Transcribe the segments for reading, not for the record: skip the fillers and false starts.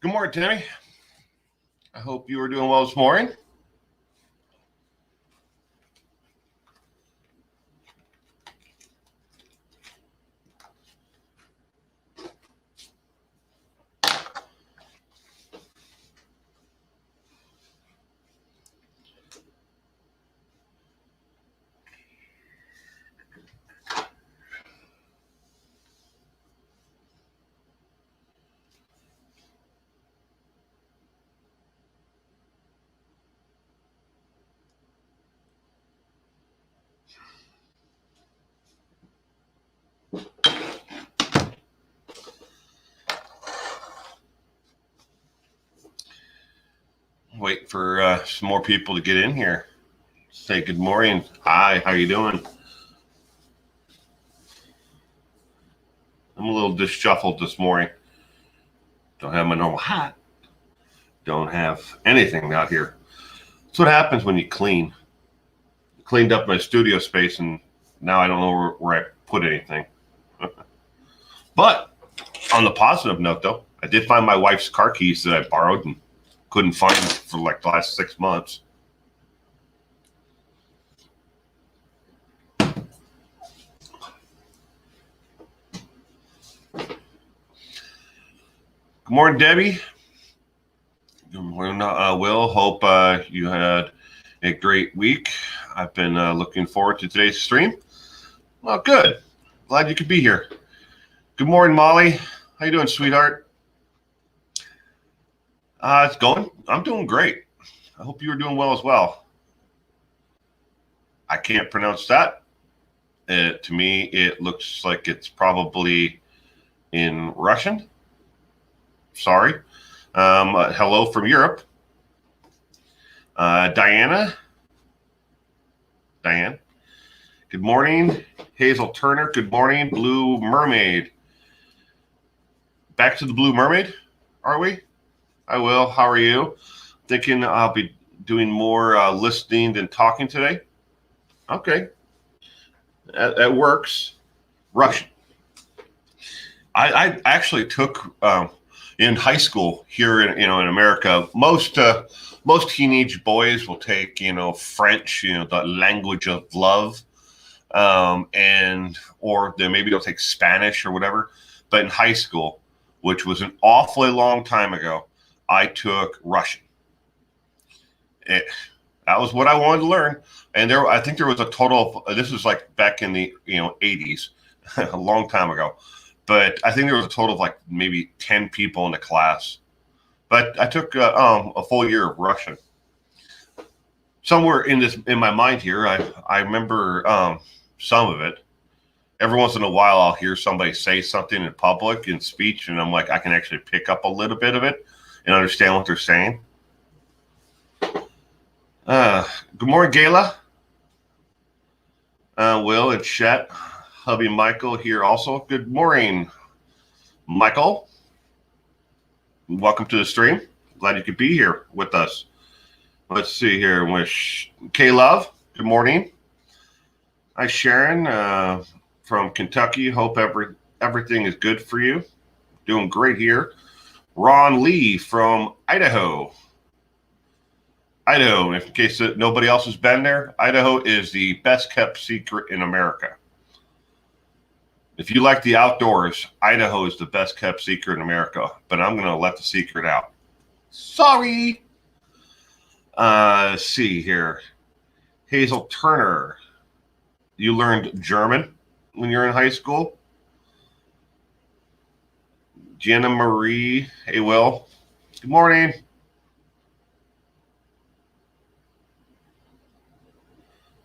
Good morning, Timmy. I hope you are doing well this morning. Wait for some more people to get in here. Say good morning. Hi, how you doing? I'm a little disheveled this morning. Don't have my normal hat. Don't have anything out here. That's what happens when you clean. Cleaned up my studio space, and now I don't know where I put anything. But on the positive note, though, I did find my wife's car keys that I borrowed and couldn't find for like the last 6 months. Good morning, Debbie. Good morning, Will. Hope you had a great week. I've been looking forward to today's stream. Well, good. Glad you could be here. Good morning, Molly. How you doing, sweetheart? It's going. I'm doing great. I hope you are doing well as well. I can't pronounce that. To me, it looks like it's probably in Russian. Sorry. Hello from Europe. Diane. Good morning. Hazel Turner. Good morning. Blue Mermaid. Back to the Blue Mermaid, are we? I will. How are you? Thinking I'll be doing more listening than talking today. Okay. That works. Russian. I actually took in high school here in America. Most teenage boys will take French, the language of love, or maybe they'll take Spanish or whatever. But in high school, which was an awfully long time ago, I took Russian. That was what I wanted to learn. And I think there was a total of, this was like back in the 80s, a long time ago. But I think there was a total of like maybe 10 people in the class. But I took a full year of Russian. Somewhere in my mind here, I remember some of it. Every once in a while, I'll hear somebody say something in public, in speech, and I'm like, I can actually pick up a little bit of it and understand what they're saying. Good morning, Gayla. Will and Chet. Hubby Michael here also. Good morning, Michael. Welcome to the stream. Glad you could be here with us. Let's see here. K-Love, good morning. Hi, Sharon from Kentucky. Hope everything is good for you. Doing great here. Ron Lee from Idaho. Idaho, in case nobody else has been there, Idaho is the best kept secret in America. If you like the outdoors, Idaho is the best kept secret in America, but I'm going to let the secret out. Sorry. Let's see here. Hazel Turner. You learned German when you're in high school? Jenna Marie. Hey, Will. Good morning.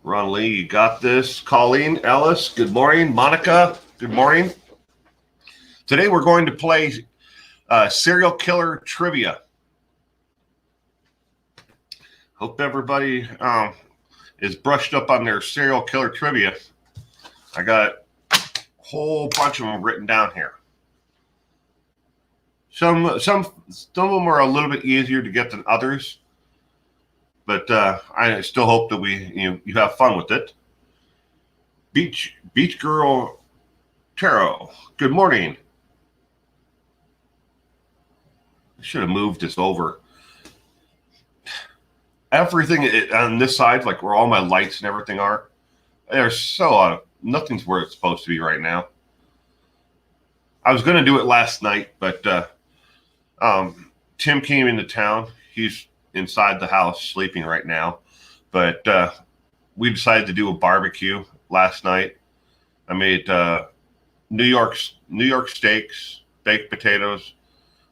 Ron Lee, you got this. Colleen Ellis, good morning. Monica, good morning. Today we're going to play serial killer trivia. Hope everybody is brushed up on their serial killer trivia. I got a whole bunch of them written down here. Some of them are a little bit easier to get than others. But I still hope that you have fun with it. Beach Girl Tarot. Good morning. should have moved this over. Everything on this side, like where all my lights and everything are, they're so nothing's where it's supposed to be right now. I was going to do it last night, but Tim came into town. He's inside the house sleeping right now, but we decided to do a barbecue last night. I made New York steaks, baked potatoes,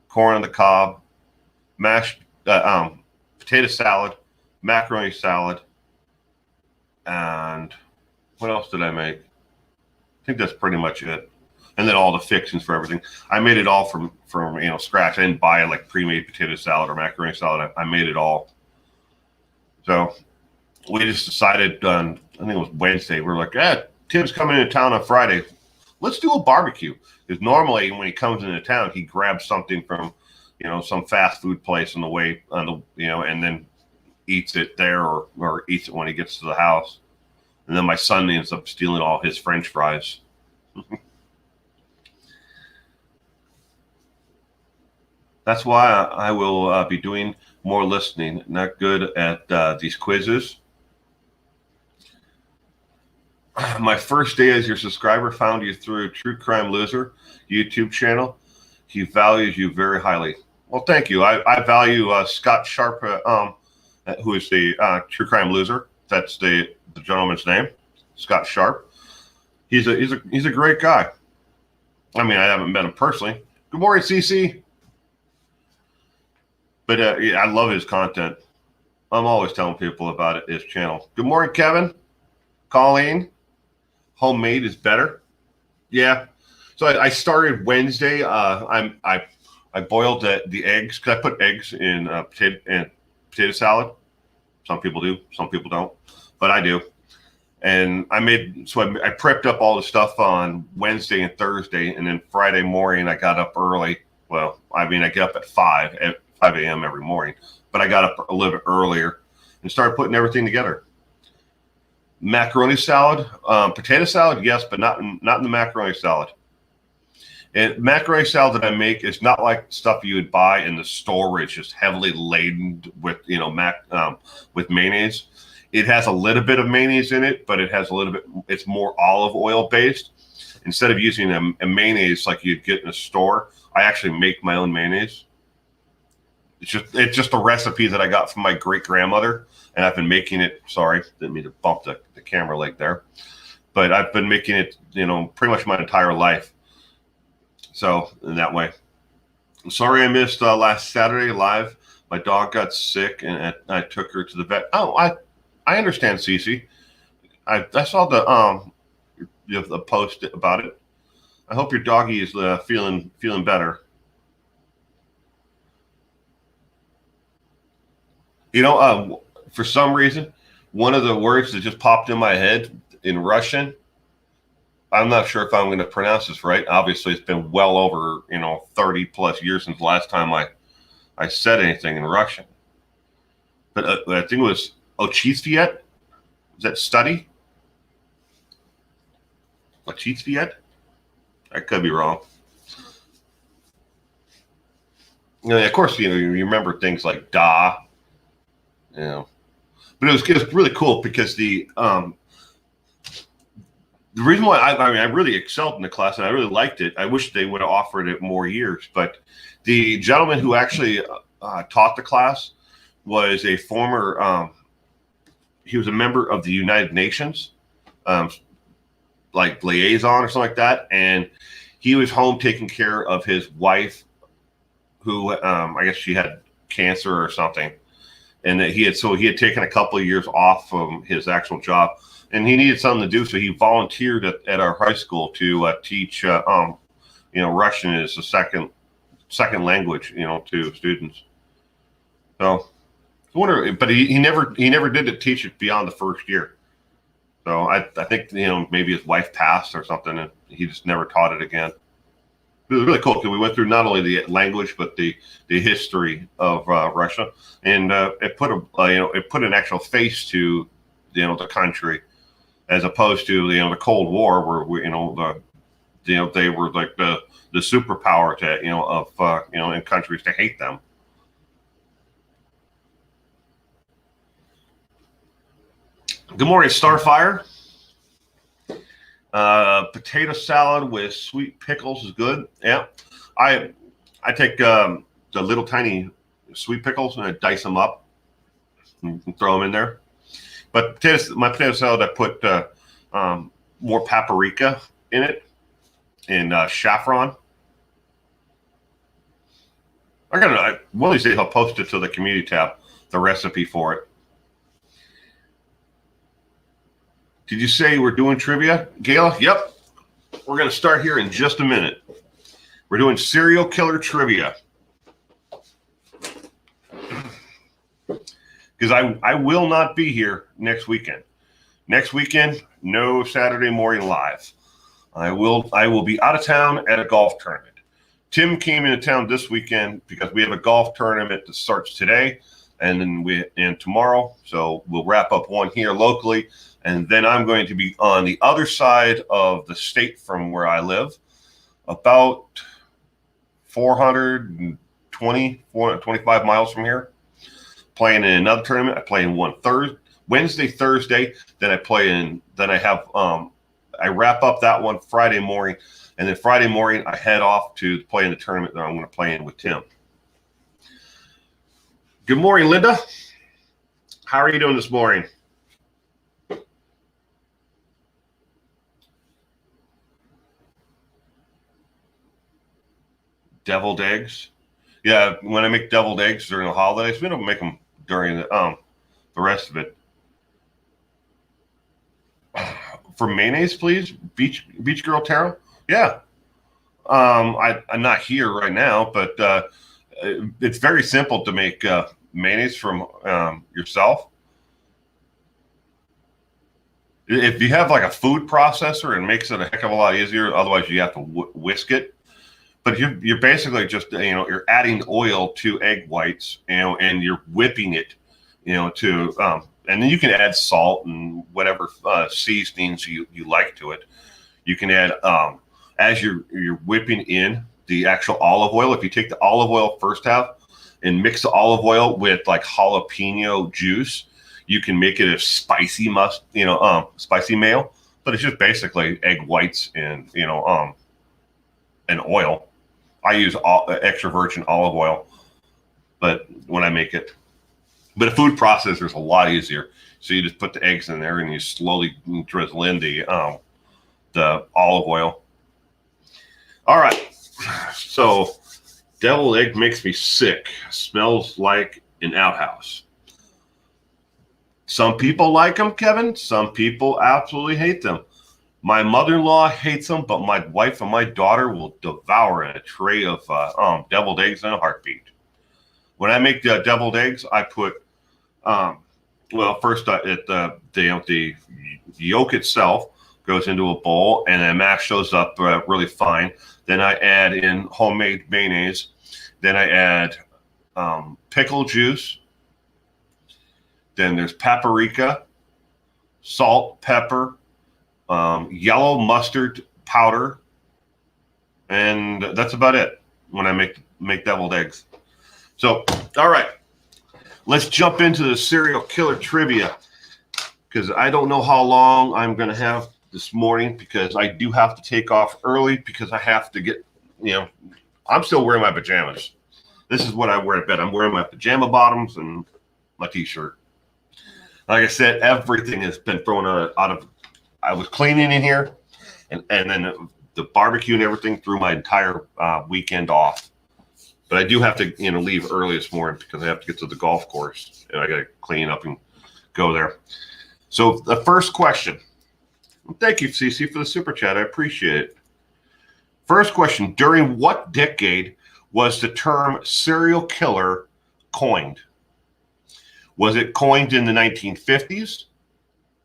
corn on the cob, mashed potato salad, macaroni salad, and what else did I make? I think that's pretty much it. And then all the fixings for everything. I made it all from scratch. I didn't buy like pre-made potato salad or macaroni salad. I made it all. So we just decided on, I think it was Wednesday, we're like, Tim's coming into town on Friday. Let's do a barbecue. Because normally when he comes into town, he grabs something from, some fast food place on the way, and then eats it there or eats it when he gets to the house. And then my son ends up stealing all his French fries. That's why I will be doing more listening. Not good at these quizzes. My first day as your subscriber found you through True Crime Loser YouTube channel. He values you very highly. Well, thank you. I value Scott Sharp, who is the True Crime Loser. That's the gentleman's name, Scott Sharp. He's a great guy. I mean, I haven't met him personally. Good morning, CC. But yeah, I love his content. I'm always telling people about it, his channel. Good morning, Kevin. Colleen. Homemade is better. Yeah. So I started Wednesday. I boiled the eggs because I put eggs in potato salad. Some people do, some people don't, but I do. And I prepped up all the stuff on Wednesday and Thursday, and then Friday morning I got up early. Well, I mean, I get up at 5 a.m. every morning, but I got up a little bit earlier and started putting everything together. Macaroni salad, potato salad, yes, but not in the macaroni salad. And macaroni salad that I make is not like stuff you would buy in the store where it's just heavily laden with with mayonnaise. It has a little bit of mayonnaise in it, but it has a little bit. It's more olive oil based. Instead of using a mayonnaise like you'd get in a store, I actually make my own mayonnaise. It's just a recipe that I got from my great grandmother, and I've been making it. Sorry, didn't mean to bump the camera like there, but I've been making it, pretty much my entire life. So in that way, sorry I missed last Saturday live. My dog got sick, and I took her to the vet. Oh, I understand, Cece. I saw the post about it. I hope your doggy is feeling better. For some reason, one of the words that just popped in my head in Russian, I'm not sure if I'm going to pronounce this right. Obviously, it's been well over, 30 plus years since the last time I said anything in Russian. But I think it was Ochitsviet. Is that study? Ochitsviet? I could be wrong. Of course, you remember things like da. But it was really cool because the reason why I really excelled in the class and I really liked it. I wish they would have offered it more years, but the gentleman who actually taught the class was a former. He was a member of the United Nations, like liaison or something like that, and he was home taking care of his wife, who I guess she had cancer or something. And that he had taken a couple of years off from his actual job, and he needed something to do, so he volunteered at our high school to teach, Russian as a second language, to students. So I wonder, but he never did teach it beyond the first year. So I think maybe his wife passed or something, and he just never taught it again. It was really cool because we went through not only the language but the history of Russia, and it put an actual face to the country, as opposed to the Cold War, where they were like the superpower in countries to hate them. Good morning, Starfire. Potato salad with sweet pickles is good. Yeah, I take the little tiny sweet pickles and I dice them up and throw them in there. But my potato salad, I put more paprika in it and saffron. One of these days I'll post it to the community tab, the recipe for it. Did you say we're doing trivia, Gayla? Yep. We're going to start here in just a minute. We're doing serial killer trivia. Because I will not be here next weekend. Next weekend, no Saturday morning live. I will be out of town at a golf tournament. Tim came into town this weekend because we have a golf tournament that starts today and then tomorrow. So we'll wrap up one here locally. And then I'm going to be on the other side of the state from where I live, about 425 miles from here, playing in another tournament. I play in one Wednesday, Thursday. Then I wrap up that one Friday morning. And then Friday morning, I head off to play in the tournament that I'm going to play in with Tim. Good morning, Linda. How are you doing this morning? Deviled eggs. Yeah, when I make deviled eggs during the holidays, we don't make them during the rest of it. For mayonnaise, please, Beach Girl Taro. Yeah, I'm not here right now, but it's very simple to make mayonnaise from yourself. If you have like a food processor, it makes it a heck of a lot easier. Otherwise, you have to whisk it. But you're basically just you're adding oil to egg whites, and you're whipping it, to and then you can add salt and whatever seasonings you like to it. You can add as you're whipping in the actual olive oil. If you take the olive oil first half and mix the olive oil with like jalapeno juice, you can make it a spicy spicy mayo. But it's just basically egg whites and and oil. I use extra virgin olive oil, but when I make it, but a food processor is a lot easier. So you just put the eggs in there and you slowly drizzle in the olive oil. All right. So deviled egg makes me sick. Smells like an outhouse. Some people like them, Kevin. Some people absolutely hate them. My mother-in-law hates them, but my wife and my daughter will devour a tray of deviled eggs in a heartbeat. When I make the deviled eggs, I put, first the yolk itself goes into a bowl, and I mash those up really fine. Then I add in homemade mayonnaise. Then I add pickle juice. Then there's paprika, salt, pepper, yellow mustard powder, and that's about it when I make deviled eggs. So, all right, let's jump into the serial killer trivia, because I don't know how long I'm going to have this morning, because I do have to take off early because I have to get, I'm still wearing my pajamas. This is what I wear to bed. I'm wearing my pajama bottoms and my t-shirt. Like I said, everything has been thrown out of. I was cleaning in here, and then the barbecue and everything threw my entire weekend off. But I do have to leave early this morning because I have to get to the golf course, and I got to clean up and go there. So the first question. Thank you, Cece, for the super chat. I appreciate it. First question: during what decade was the term serial killer coined? Was it coined in the 1950s,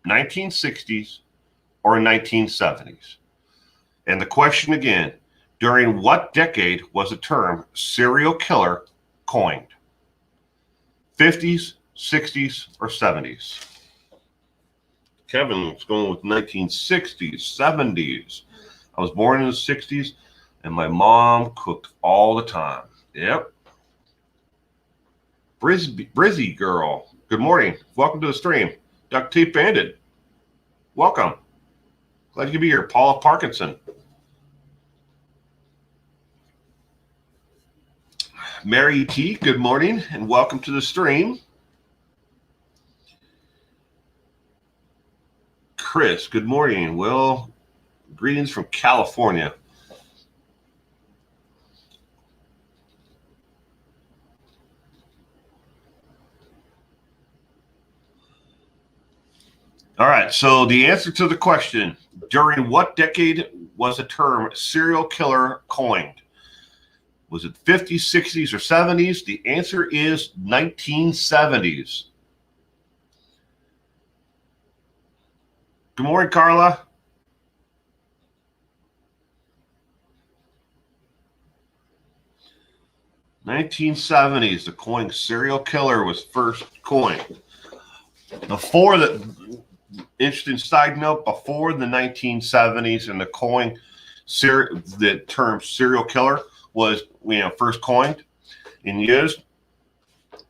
1960s? Or 1970s? And the question again, during what decade was the term serial killer coined? 50s, 60s, or 70s? Kevin's going with 1960s, 70s. I was born in the 60s, and my mom cooked all the time. Yep. Brizzy girl, good morning. Welcome to the stream. Duck Teeth Bandit, welcome. Glad you could be here. Paula Parkinson. Mary T, good morning, and welcome to the stream. Chris, good morning. Well, greetings from California. All right, so the answer to the question, during what decade was the term serial killer coined? Was it 50s, 60s, or 70s? The answer is 1970s. Good morning, Carla. '70s, the coin serial killer was first coined. Before the interesting side note, before the 1970s and the coin, the term serial killer was first coined and used,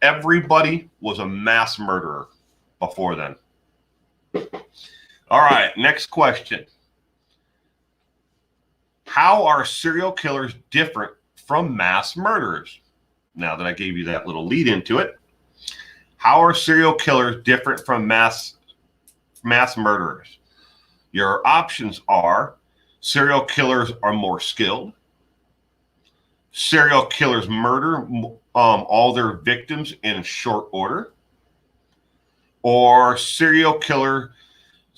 everybody was a mass murderer before then. All right, next question. How are serial killers different from mass murderers? Now that I gave you that little lead into it, how are serial killers different from mass murderers? Your options are serial killers are more skilled. Serial killers murder all their victims in short order. Or serial killers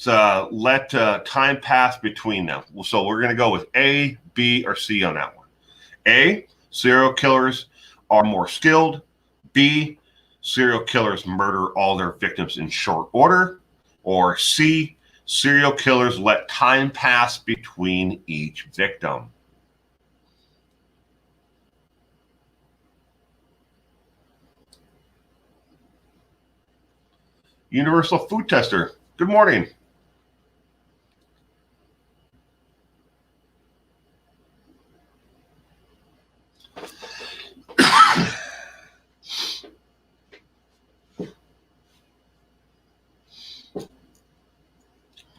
let time pass between them. So we're going to go with A, B, or C on that one. A, serial killers are more skilled. B, serial killers murder all their victims in short order. Or C, serial killers let time pass between each victim. Universal Food Tester, good morning.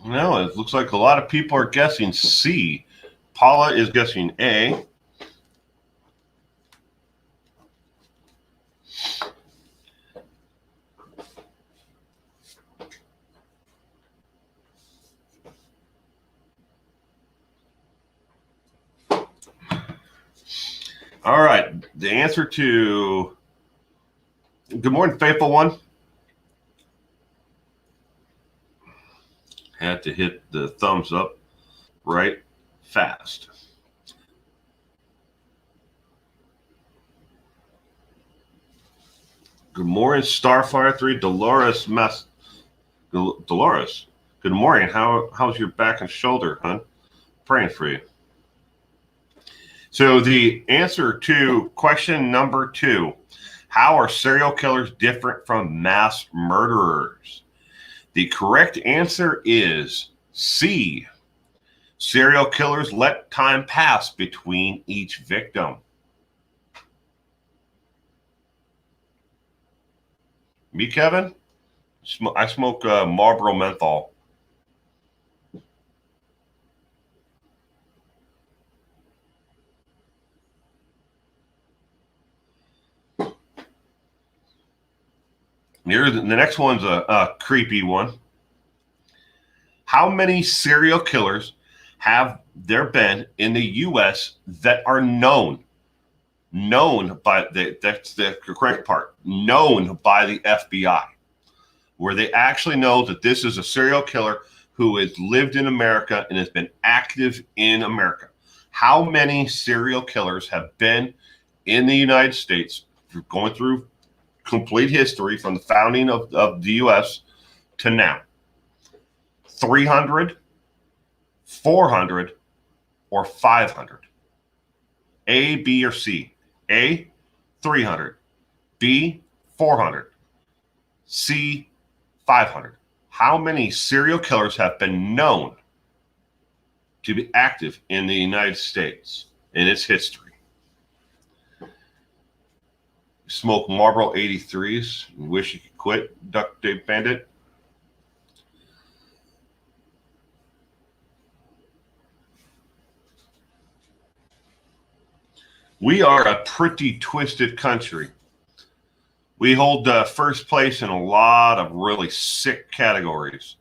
No, it looks like a lot of people are guessing C. Paula is guessing A. All right, the answer to good morning, faithful one. Had to hit the thumbs up right fast. Good morning, Starfire 3, Dolores. Dolores, good morning. How's your back and shoulder, hon? Praying for you. So the answer to question number 2, how are serial killers different from mass murderers? The correct answer is C. Serial killers let time pass between each victim. Me, Kevin? I smoke Marlboro menthol. Here, the next one's a creepy one. How many serial killers have there been in the U.S. that are known by that's the correct part, known by the FBI, where they actually know that this is a serial killer who has lived in America and has been active in America? How many serial killers have been in the United States going through complete history from the founding of the U.S. to now? 300, 400, or 500? A, B, or C? A, 300. B, 400. C, 500. How many serial killers have been known to be active in the United States in its history. Smoke Marlboro 83s. Wish you could quit, Duct Tape Bandit. We are a pretty twisted country. We hold first place in a lot of really sick categories.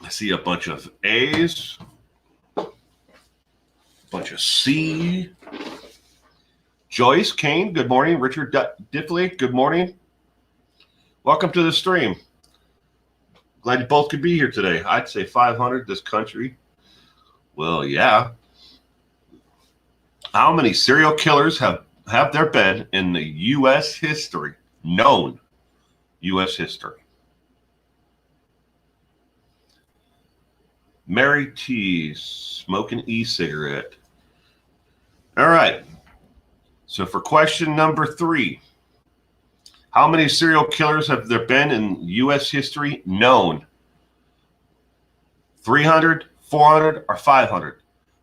I see a bunch of A's, a bunch of C. Joyce Kane, good morning. Richard Diffley, good morning. Welcome to the stream. Glad you both could be here today. I'd say 500 this country. Well, yeah. How many serial killers have there been in the U.S. history? Known U.S. history. Mary T. Smoking e-cigarette. All right. So for question number 3, how many serial killers have there been in U.S. history known? 300, 400, or 500?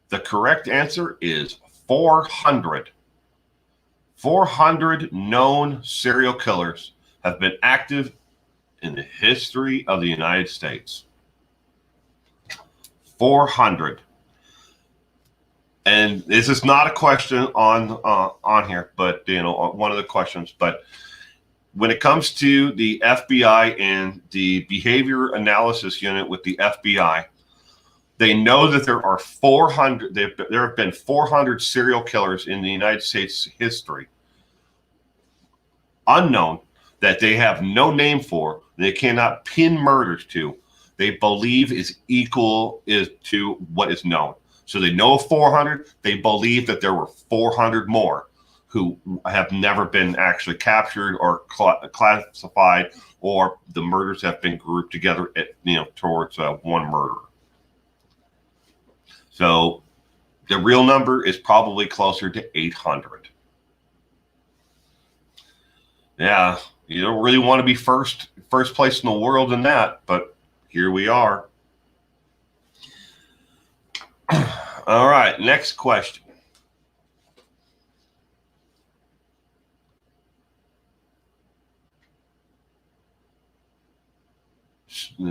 The correct answer is 400. 400 known serial killers have been active in the history of the United States. 400. And this is not a question on here, but one of the questions. But when it comes to the FBI and the behavior analysis unit with the FBI, they know that there are 400. There have been 400 serial killers in the United States history, unknown, that they have no name for. They cannot pin murders to. They believe is to what is known. So they know 400. They believe that there were 400 more who have never been actually captured or classified, or the murders have been grouped together towards one murder. So the real number is probably closer to 800. Yeah, you don't really want to be first place in the world in that, but here we are. All right, next question.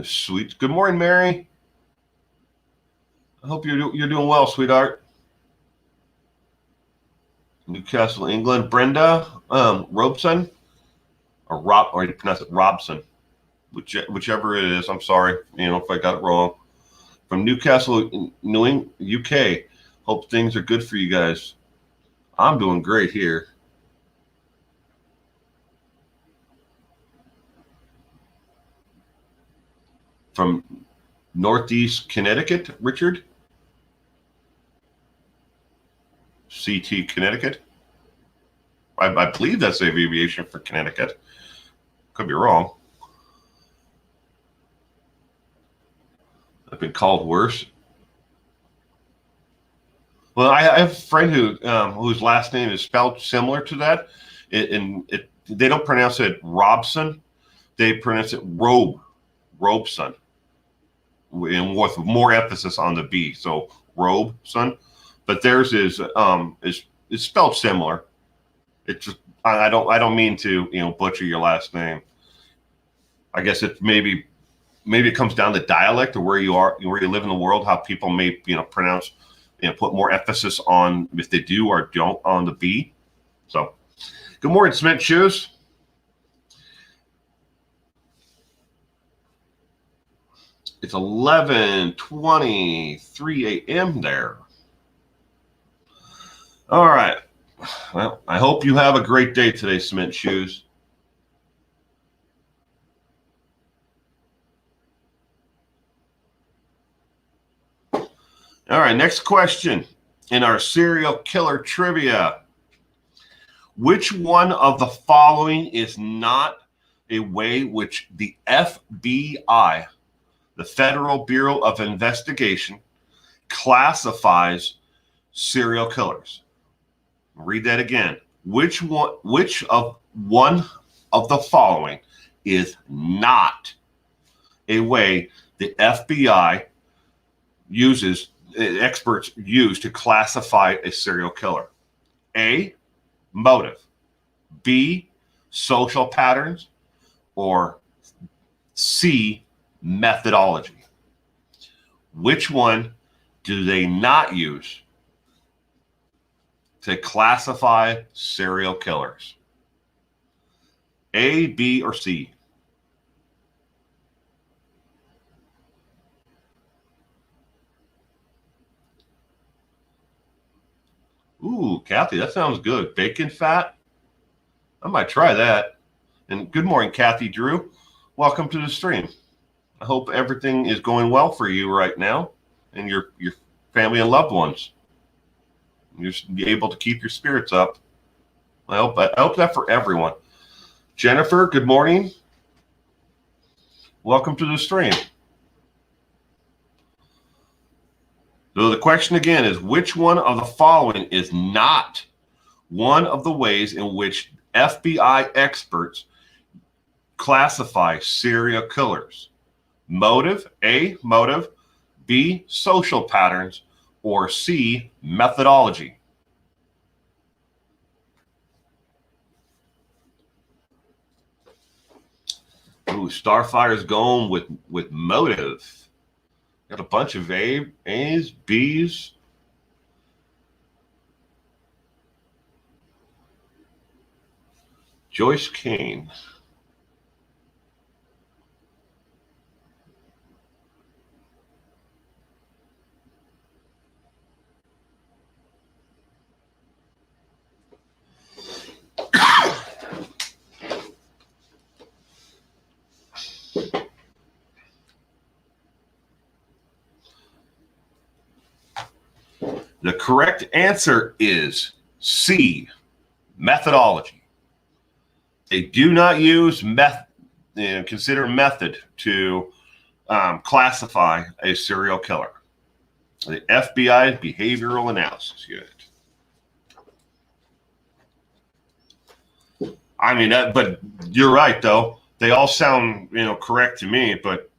Sweet. Good morning, Mary. I hope you're doing well, sweetheart. Newcastle, England. Brenda Robeson, or you pronounce it Robson, whichever it is. I'm sorry, if I got it wrong. From Newcastle, New England, UK. Hope things are good for you guys. I'm doing great here. From Northeast Connecticut, Richard. CT Connecticut. I believe that's the abbreviation for Connecticut. Could be wrong. I've been called worse. Well, I have a friend whose last name is spelled similar to that. They don't pronounce it Robson. They pronounce it Robeson, and with more emphasis on the B. So Robeson, but theirs is spelled similar. It's just I don't mean to butcher your last name. I guess it maybe it comes down to dialect or where you live in the world, how people may pronounce, put more emphasis on if they do or don't on the B. So good morning, Cement Shoes. It's 11:23 a.m. there. All right. Well, I hope you have a great day today, Cement Shoes. All right, next question in our serial killer trivia. Which one of the following is not a way which the FBI, the Federal Bureau of Investigation, classifies serial killers? Read that again. Which of the following is not a way the FBI experts use to classify a serial killer. A, motive. B, social patterns. Or C, methodology. Which one do they not use to classify serial killers? A, B, or C? Ooh, Kathy, that sounds good. Bacon fat? I might try that. And good morning, Kathy Drew. Welcome to the stream. I hope everything is going well for you right now and your family and loved ones. You're able to keep your spirits up. I hope that for everyone. Jennifer, good morning. Welcome to the stream. So the question again is, which one of the following is not one of the ways in which FBI experts classify serial killers? Motive, A, motive, B, social patterns, or C, methodology? Ooh, Starfire's going with motive. Got a bunch of A's, B's. Joyce Kane. The correct answer is C, methodology. They do not use consider method to classify a serial killer. The FBI Behavioral Analysis Unit. I mean, but you're right though. They all sound correct to me, but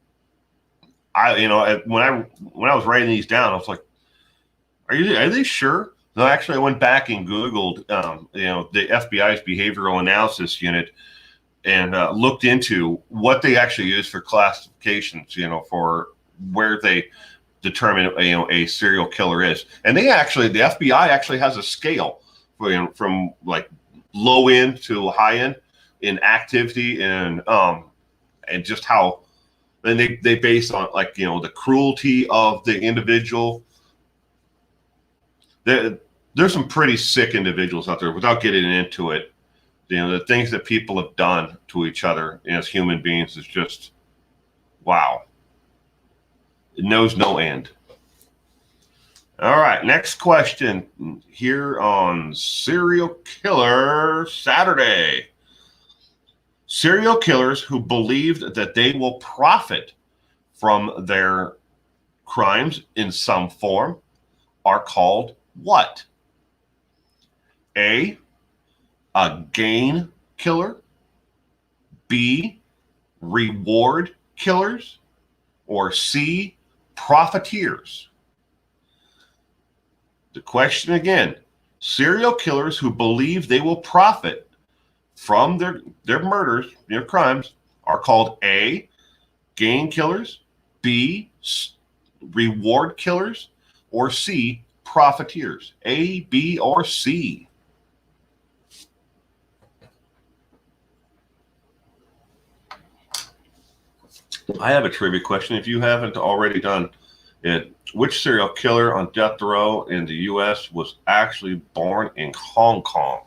when I was writing these down, I was like, Are they sure? No, actually, I went back and Googled, the FBI's Behavioral Analysis Unit, and looked into what they actually use for classifications, for where they determine, a serial killer is. And the FBI actually has a scale from like low end to high end in activity and just how. Then they base on the cruelty of the individual. There's some pretty sick individuals out there. Without getting into it, the things that people have done to each other as human beings is just wow. It knows no end. All right, next question here on Serial Killer Saturday. Serial killers who believed that they will profit from their crimes in some form are called what? A gain killer, B, reward killers, or C, profiteers? The question again, serial killers who believe they will profit from their murders, their crimes, are called A, gain killers, B, reward killers, or C, profiteers. A, B, or C? I have a trivia question if you haven't already done it. Which serial killer on death row in the U.S. was actually born in Hong Kong?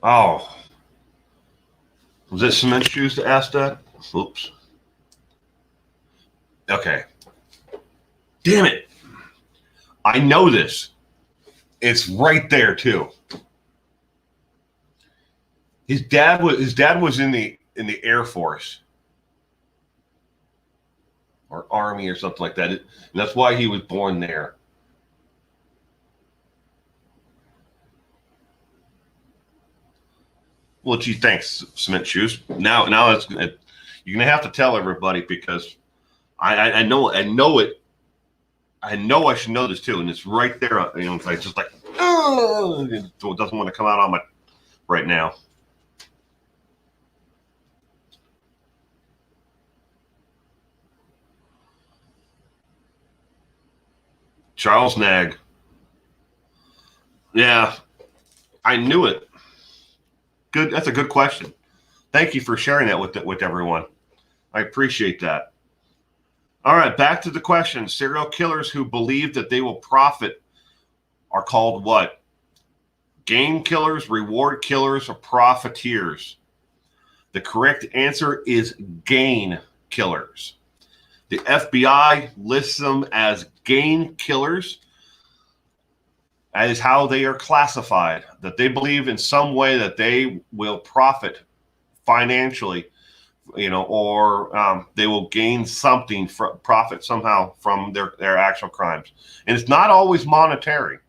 Oh, was it Cement Shoes to ask that? Oops. Okay. Damn it. I know this. It's right there too. His dad was in the Air Force. or army or something like that. And that's why he was born there. Well, gee, thanks, Cement Shoes. Now you're gonna have to tell everybody, because I know it. I know I should know this too, and it's right there. It's just like, so it doesn't want to come out on my right now. Charles Nag. Yeah, I knew it. Good. That's a good question. Thank you for sharing that with everyone. I appreciate that. All right, back to the question. Serial killers who believe that they will profit are called what? Gain killers, reward killers, or profiteers? The correct answer is gain killers. The FBI lists them as gain killers. That is how they are classified, that they believe in some way that they will profit financially, or they will gain something, profit somehow from their actual crimes. And it's not always monetary.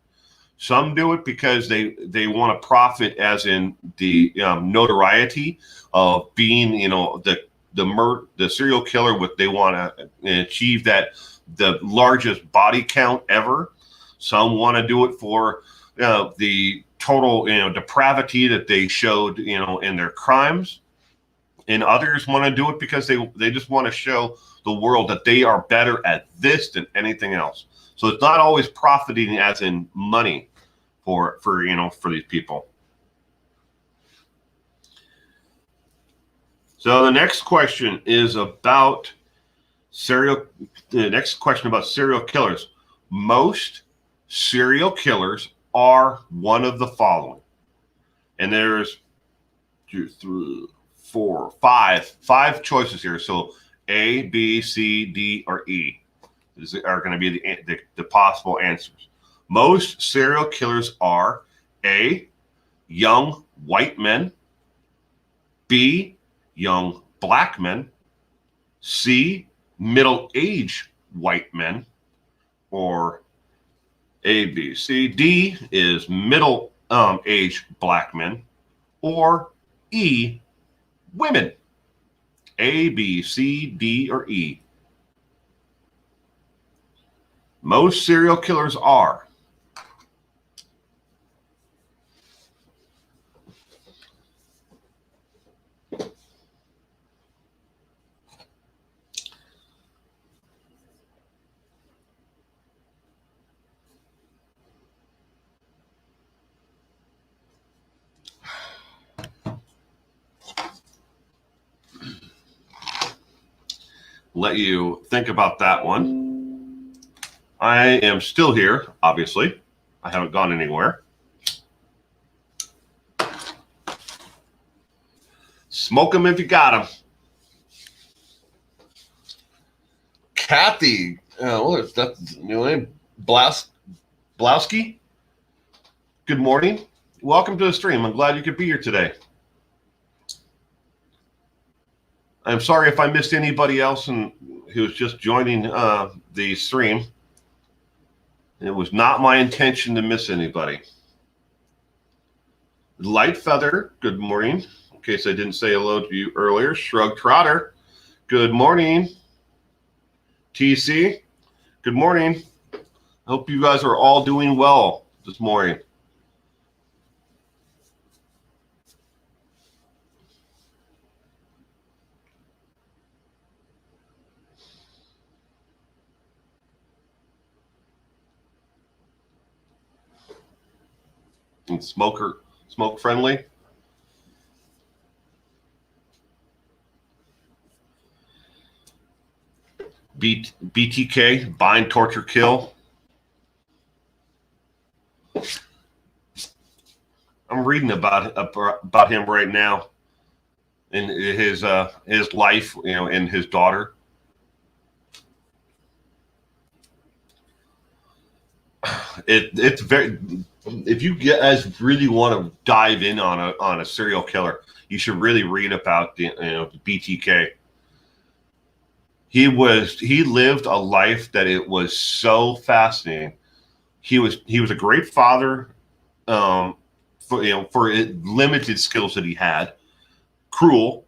Some do it because they want to profit, as in the notoriety of being, the serial killer. What they want to achieve, that the largest body count ever. Some want to do it for the total depravity that they showed in their crimes, and others want to do it because they just want to show the world that they are better at this than anything else. So it's not always profiting as in money for these people. So the next question is about serial killers. Most serial killers are one of the following. And there's 2, 3, 4, 5 choices here. So A, B, C, D, or E are going to be the possible answers. Most serial killers are A, young white men, B, young black men, C, middle-aged white men, or A, B, C. D is middle-aged black men, or E, women. A, B, C, D, or E. Most serial killers are. Let you think about that one. I am still here, obviously. I haven't gone anywhere. Smoke them if you got them. Kathy, what is that new name? Blowski? Good morning. Welcome to the stream. I'm glad you could be here today. I'm sorry if I missed anybody else who's just joining the stream. It was not my intention to miss anybody. Light Feather, good morning. In case I didn't say hello to you earlier. Shrug Trotter, good morning. TC, good morning. I hope you guys are all doing well this morning. And smoke friendly. BTK, bind, torture, kill. I'm reading about him right now, in his life, and his daughter. It's very. If you guys really want to dive in on a serial killer, you should really read about the BTK. He lived a life that it was so fascinating. He was a great father, for limited skills that he had. Cruel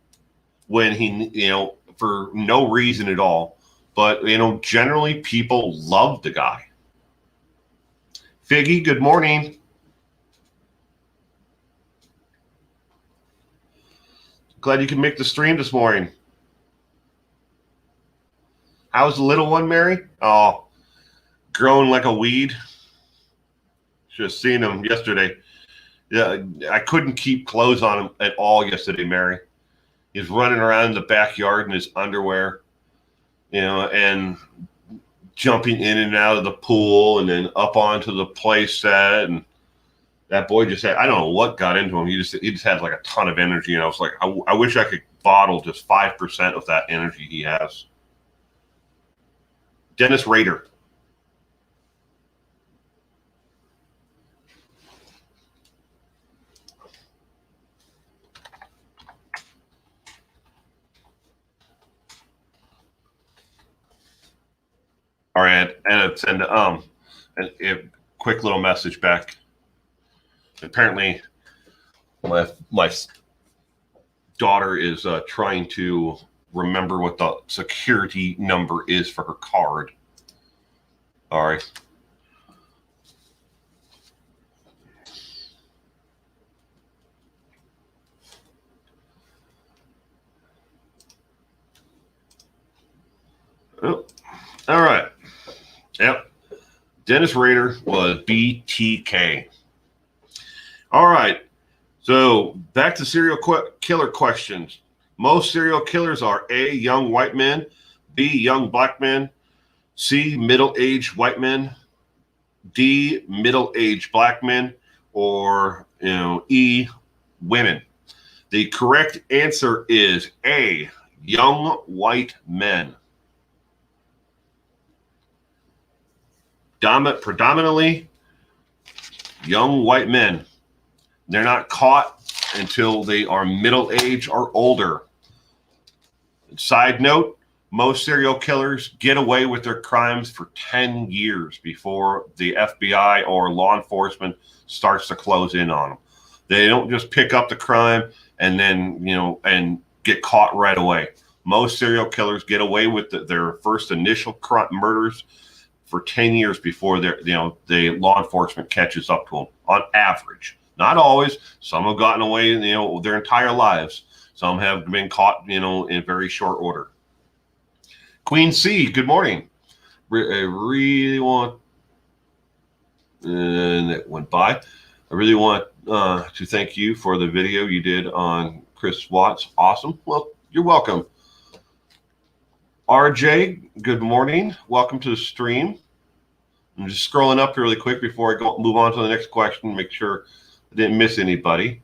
when he for no reason at all, but generally people loved the guy. Figgy, good morning. Glad you can make the stream this morning. How's the little one, Mary? Oh, growing like a weed. Just seen him yesterday. Yeah, I couldn't keep clothes on him at all yesterday, Mary. He's running around in the backyard in his underwear, and jumping in and out of the pool and then up onto the play set. And that boy just had, I don't know what got into him. He just had like a ton of energy. And I was like, I wish I could bottle just 5% of that energy he has. Dennis Rader. All right, and send a quick little message back. Apparently, my daughter is trying to remember what the security number is for her card. All right. Oh, all right. Yep. Dennis Rader was BTK. All right. So back to serial killer questions. Most serial killers are A, young white men, B, young black men, C, middle-aged white men, D, middle-aged black men, or E, women. The correct answer is A, young white men. Predominantly young white men. They're not caught until they are middle age or older. Side note, most serial killers get away with their crimes for 10 years before the FBI or law enforcement starts to close in on them. They don't just pick up the crime and then, and get caught right away. Most serial killers get away with their first initial murders for 10 years before the law enforcement catches up to them, on average. Not always. Some have gotten away, their entire lives. Some have been caught, in very short order. Queen C, good morning. I really want, and it went by. I really want to thank you for the video you did on Chris Watts. Awesome. Well, you're welcome. RJ, good morning. Welcome to the stream. I'm just scrolling up here really quick before I move on to the next question, make sure I didn't miss anybody.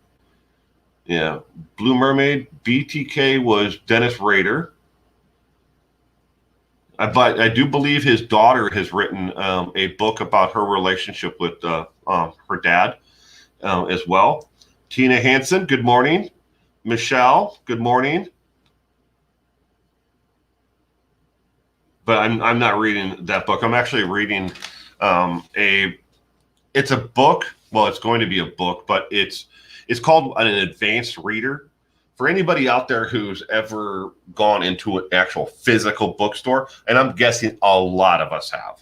Yeah, Blue Mermaid, BTK was Dennis Rader. But I do believe his daughter has written a book about her relationship with her dad as well. Tina Hansen, good morning. Michelle, good morning. But I'm not reading that book. I'm actually reading it's a book. Well, it's going to be a book, but it's called an advanced reader. For anybody out there who's ever gone into an actual physical bookstore, and I'm guessing a lot of us have,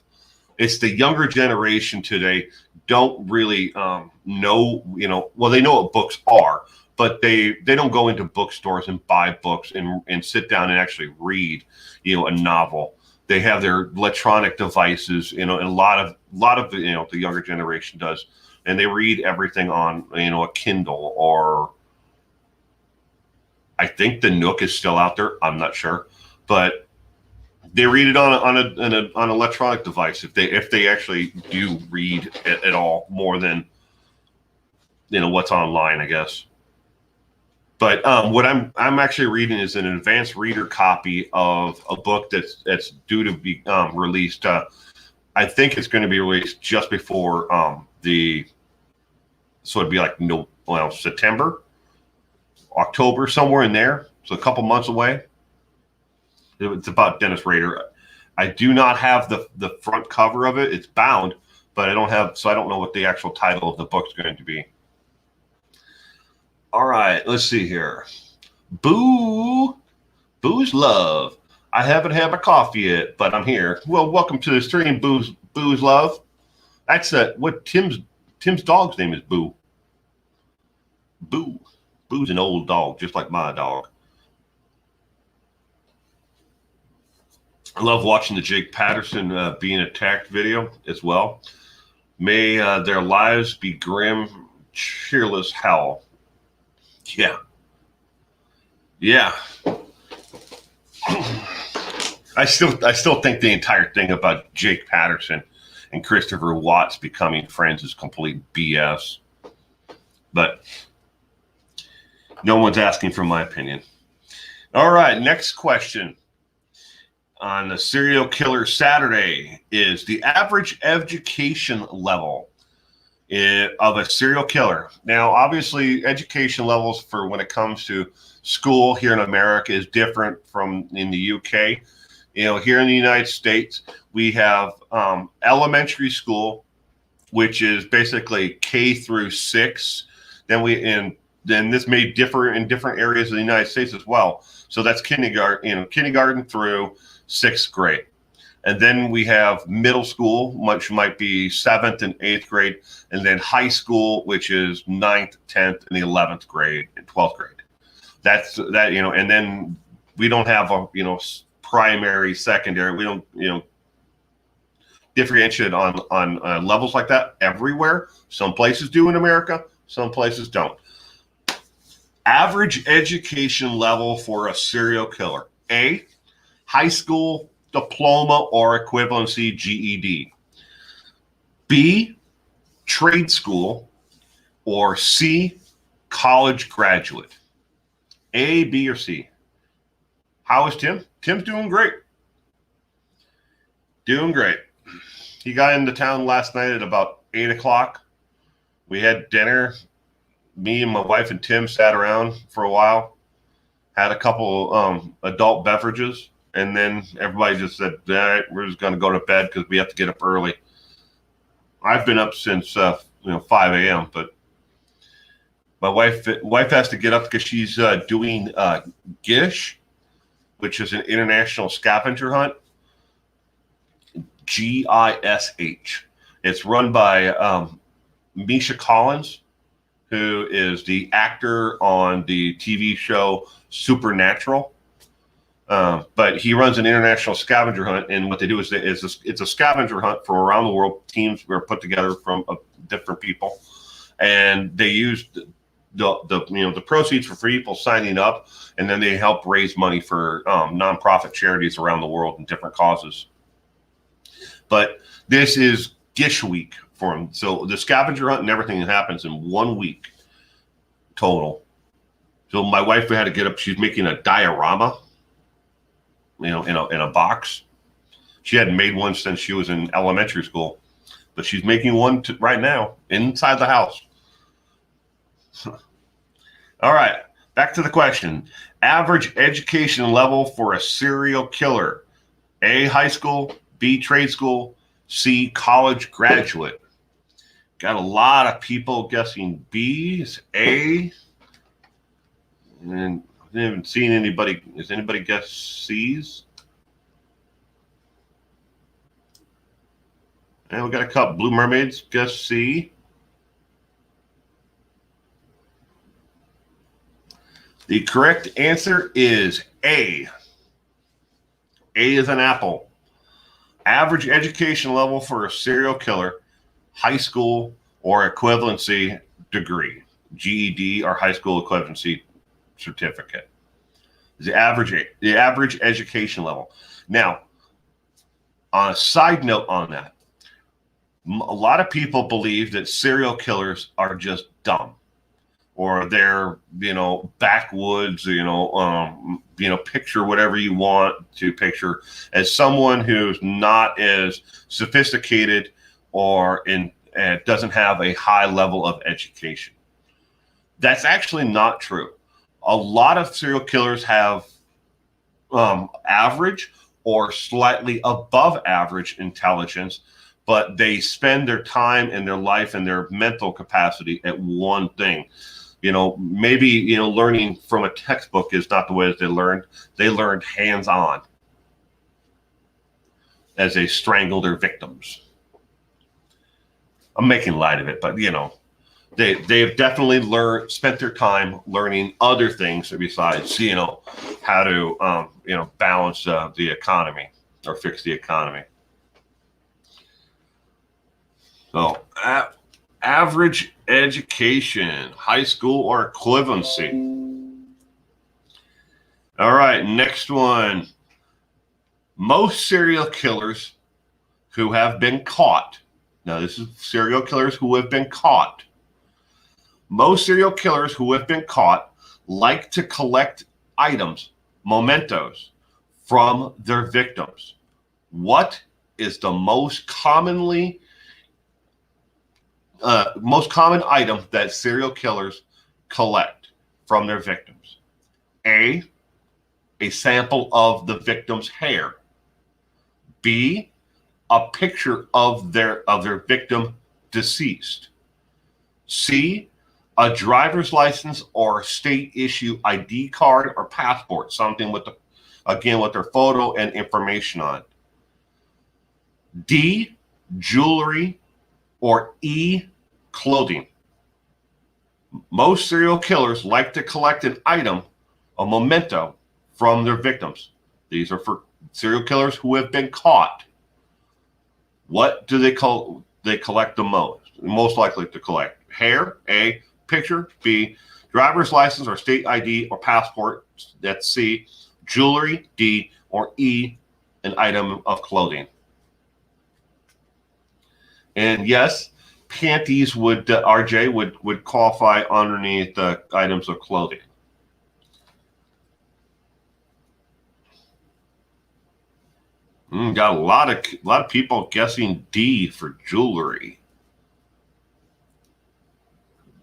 it's the younger generation today don't really know, well, they know what books are, but they don't go into bookstores and buy books and sit down and actually read, a novel. They have their electronic devices, and a lot of the younger generation does, and they read everything on, a Kindle, or I think the Nook is still out there. I'm not sure, but they read it on an electronic device if they actually do read at all, more than what's online, I guess. But what I'm actually reading is an advanced reader copy of a book that's due to be released. I think it's going to be released just before so it'd be like September, October, somewhere in there. So a couple months away. It's about Dennis Rader. I do not have the front cover of it. It's bound, but I don't know what the actual title of the book's going to be. All right, let's see here. Boo's Love. I haven't had my coffee yet, but I'm here. Well, welcome to the stream, Boo's Love. That's what Tim's dog's name is, Boo. Boo. Boo's an old dog, just like my dog. I love watching the Jake Patterson being attacked video as well. May their lives be grim, cheerless hell. Yeah. I still think the entire thing about Jake Patterson and Christopher Watts becoming friends is complete BS. But no one's asking for my opinion. All right, next question on the Serial Killer Saturday is the average education level of a serial killer. Now, obviously, education levels for when it comes to school here in America is different from in the UK. Here in the United States, we have elementary school, which is basically K through 6. Then this may differ in different areas of the United States as well. So that's kindergarten through 6th grade. And then we have middle school, which might be 7th and 8th grade, and then high school, which is 9th, 10th, and the 11th grade and 12th grade. That's that, and then we don't have primary, secondary. We don't, differentiate on levels like that everywhere. Some places do in America, some places don't. Average education level for a serial killer: A, high school diploma or equivalency, GED. B, trade school, or C, college graduate. A, B, or C. How is Tim? Tim's doing great. Doing great. He got into town last night at about 8 o'clock. We had dinner. Me and my wife and Tim sat around for a while, had a couple adult beverages, and then everybody just said, all right, we're just going to go to bed because we have to get up early. I've been up since 5 a.m., but my wife has to get up because she's doing GISH, which is an international scavenger hunt. GISH. It's run by Misha Collins, who is the actor on the TV show Supernatural. But he runs an international scavenger hunt, and what they do is it's a scavenger hunt for around the world. Teams were put together from different people, and they use the proceeds for people signing up, and then they help raise money for nonprofit charities around the world and different causes. But this is Gish Week for them. So the scavenger hunt and everything happens in 1 week total. So my wife had to get up. She's making a diorama, in a box. She hadn't made one since she was in elementary school, but she's making one right now inside the house. All right, back to the question. Average education level for a serial killer: A, high school, B, trade school, C, college graduate. Got a lot of people guessing B. Is A. And I haven't seen anybody. Has anybody guessed C's? And we got a couple. Blue Mermaids guess C. The correct answer is A. A is an apple. Average education level for a serial killer: high school or equivalency degree, GED or high school equivalency certificate. The average education level. Now, on a side note on that, a lot of people believe that serial killers are just dumb, or they're backwoods, picture whatever you want to picture as someone who's not as sophisticated or doesn't have a high level of education. That's actually not true. A lot of serial killers have average or slightly above average intelligence, but they spend their time and their life and their mental capacity at one thing. Maybe, learning from a textbook is not the way that they learned. They learned hands-on as they strangled their victims. I'm making light of it, but they've definitely spent their time learning other things besides, how to, balance the economy or fix the economy. So, average education, high school or equivalency. All right, next one. Most serial killers who have been caught. Now, this is serial killers who have been caught. Most serial killers who have been caught like to collect items, mementos, from their victims. What is the most common item that serial killers collect from their victims? A sample of the victim's hair. B, a picture of their victim deceased. C, a driver's license or state issue ID card or passport, something with their photo and information on it. D, jewelry, or E, clothing. Most serial killers like to collect an item, a memento, from their victims. These are for serial killers who have been caught. What do they collect the most likely to collect? Hair, A, picture, B, driver's license or state ID or passport, that's C, jewelry, D, or E, an item of clothing. And yes, panties would qualify underneath the items of clothing. Got a lot of people guessing D for jewelry.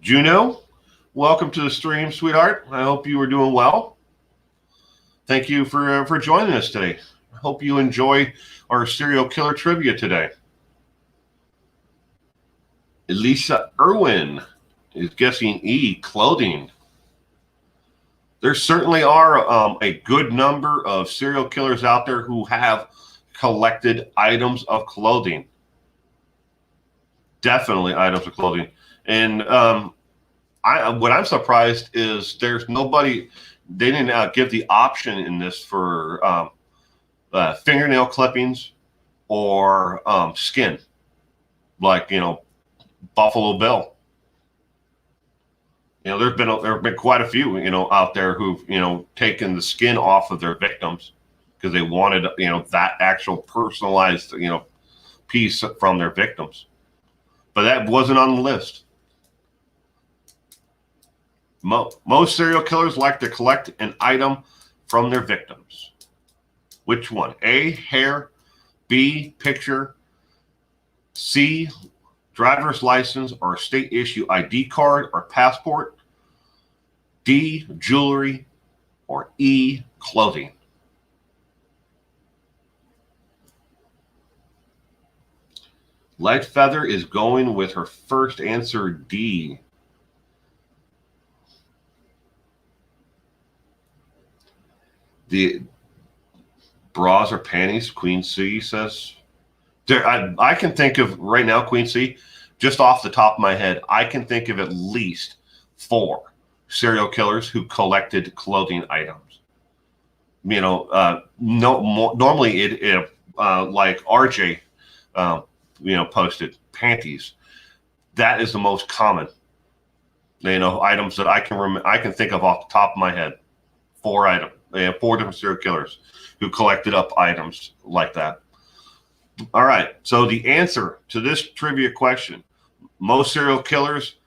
Juno, welcome to the stream, sweetheart. I hope you are doing well. Thank you for joining us today. I hope you enjoy our serial killer trivia today. Elisa Irwin is guessing E, clothing. There certainly are a good number of serial killers out there who have collected items of clothing. Definitely items of clothing. And what I'm surprised is there's nobody, they didn't give the option in this for fingernail clippings or skin, like, Buffalo Bill. There have been quite a few, out there who've, taken the skin off of their victims because they wanted, that actual personalized, piece from their victims. But that wasn't on the list. Most serial killers like to collect an item from their victims. Which one? A, hair, B, picture, C, driver's license or state issue ID card or passport, D, jewelry, or E, clothing. Light Feather is going with her first answer, D. The bras or panties, Queen C says. I can think of right now, Queen C, just off the top of my head, I can think of at least 4 serial killers who collected clothing items. Normally it like RJ, posted panties. That is the most common, items that I can think of off the top of my head. 4 items. 4 different serial killers who collected up items like that. All right. So the answer to this trivia question, most serial killers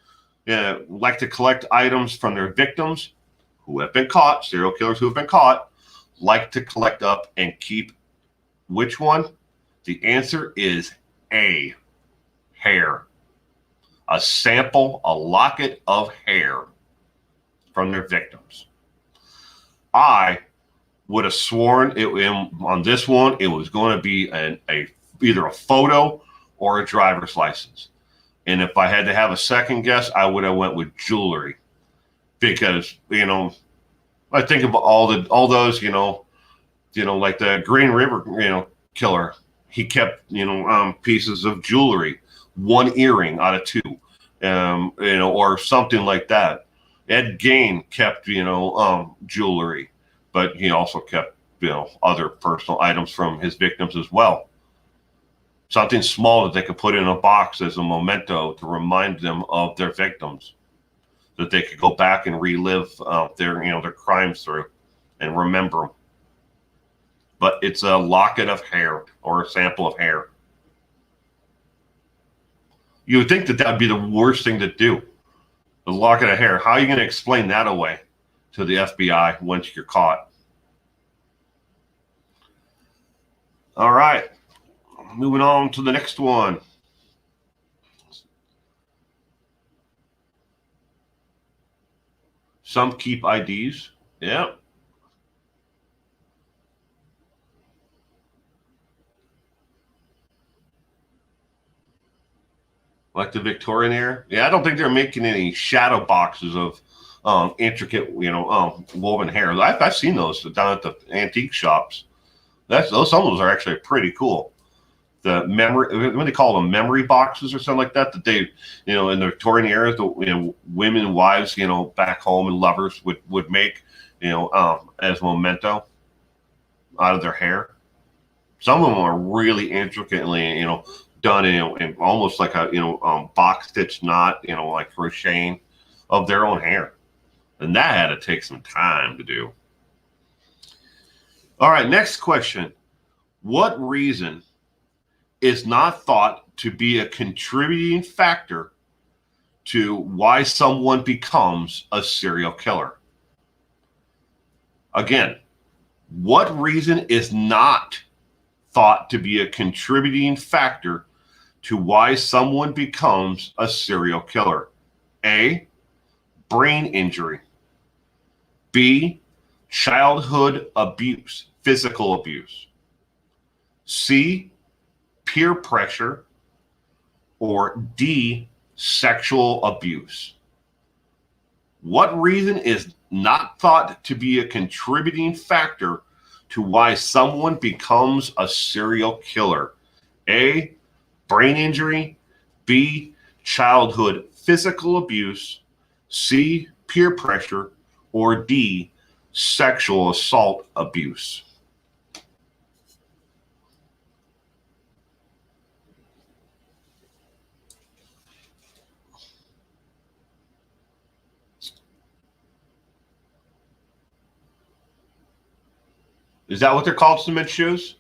like to collect items from their victims who have been caught. Serial killers who have been caught like to collect up and keep which one? The answer is A, hair. A sample, a locket of hair from their victims. I would have sworn on this one it was going to be either a photo or a driver's license. And if I had to have a second guess, I would have went with jewelry, because I think of all those like the Green River killer. He kept pieces of jewelry, one earring out of two, or something like that. Ed Gein kept jewelry, but he also kept other personal items from his victims as well. Something small that they could put in a box as a memento to remind them of their victims, that they could go back and relive their crimes through and remember them. But it's a locket of hair or a sample of hair. You would think that would be the worst thing to do. The locket of hair. How are you going to explain that away to the FBI once you're caught? All right. Moving on to the next one. Some keep IDs. Yeah. Like the Victorian era. Yeah, I don't think they're making any shadow boxes of intricate, woven hair. I've seen those down at the antique shops. Some of those are actually pretty cool. The memory, what they call them, memory boxes or something like that. That they, in the Victorian era, the women, wives, back home and lovers would make, as a memento out of their hair. Some of them are really intricately, done in almost like a box stitch knot, like crocheting of their own hair, and that had to take some time to do. All right, next question: what reason is not thought to be a contributing factor to why someone becomes a serial killer? Again, what reason is not thought to be a contributing factor to why someone becomes a serial killer? A, brain injury. B, childhood abuse, physical abuse. C, peer pressure. Or D, sexual abuse. What reason is not thought to be a contributing factor to why someone becomes a serial killer? A, brain injury. B, childhood physical abuse. C, peer pressure. Or D, sexual assault abuse. Is that what they're called, cement shoes?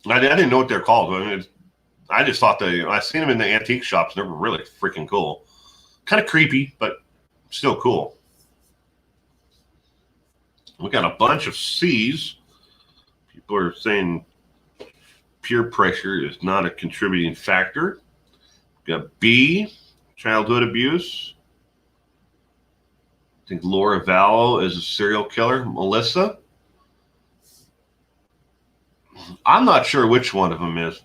I didn't know what they're called. I just thought I seen them in the antique shops. They were really freaking cool. Kind of creepy, but still cool. We got a bunch of C's. People are saying peer pressure is not a contributing factor. We got B, childhood abuse. I think Laura Vallow is a serial killer. Melissa? I'm not sure which one of them is.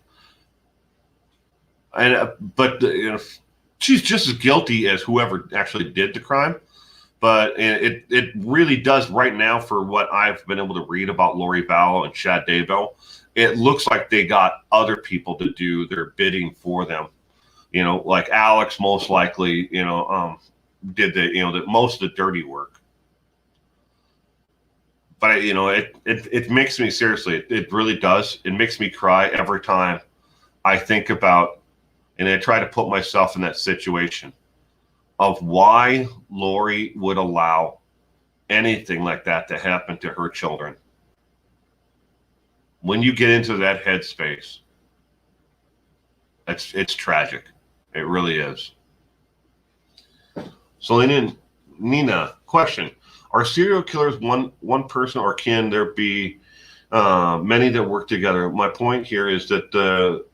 But she's just as guilty as whoever actually did the crime. But it really does right now, for what I've been able to read about Lori Vallow and Chad Daybell, it looks like they got other people to do their bidding for them. Like Alex most likely, did the most of the dirty work. But it makes me, seriously, it really does. It makes me cry every time I think about, and I try to put myself in that situation of why Lori would allow anything like that to happen to her children. When you get into that headspace, it's tragic. It really is. So Nina, question: are serial killers one person, or can there be many that work together? My point here is that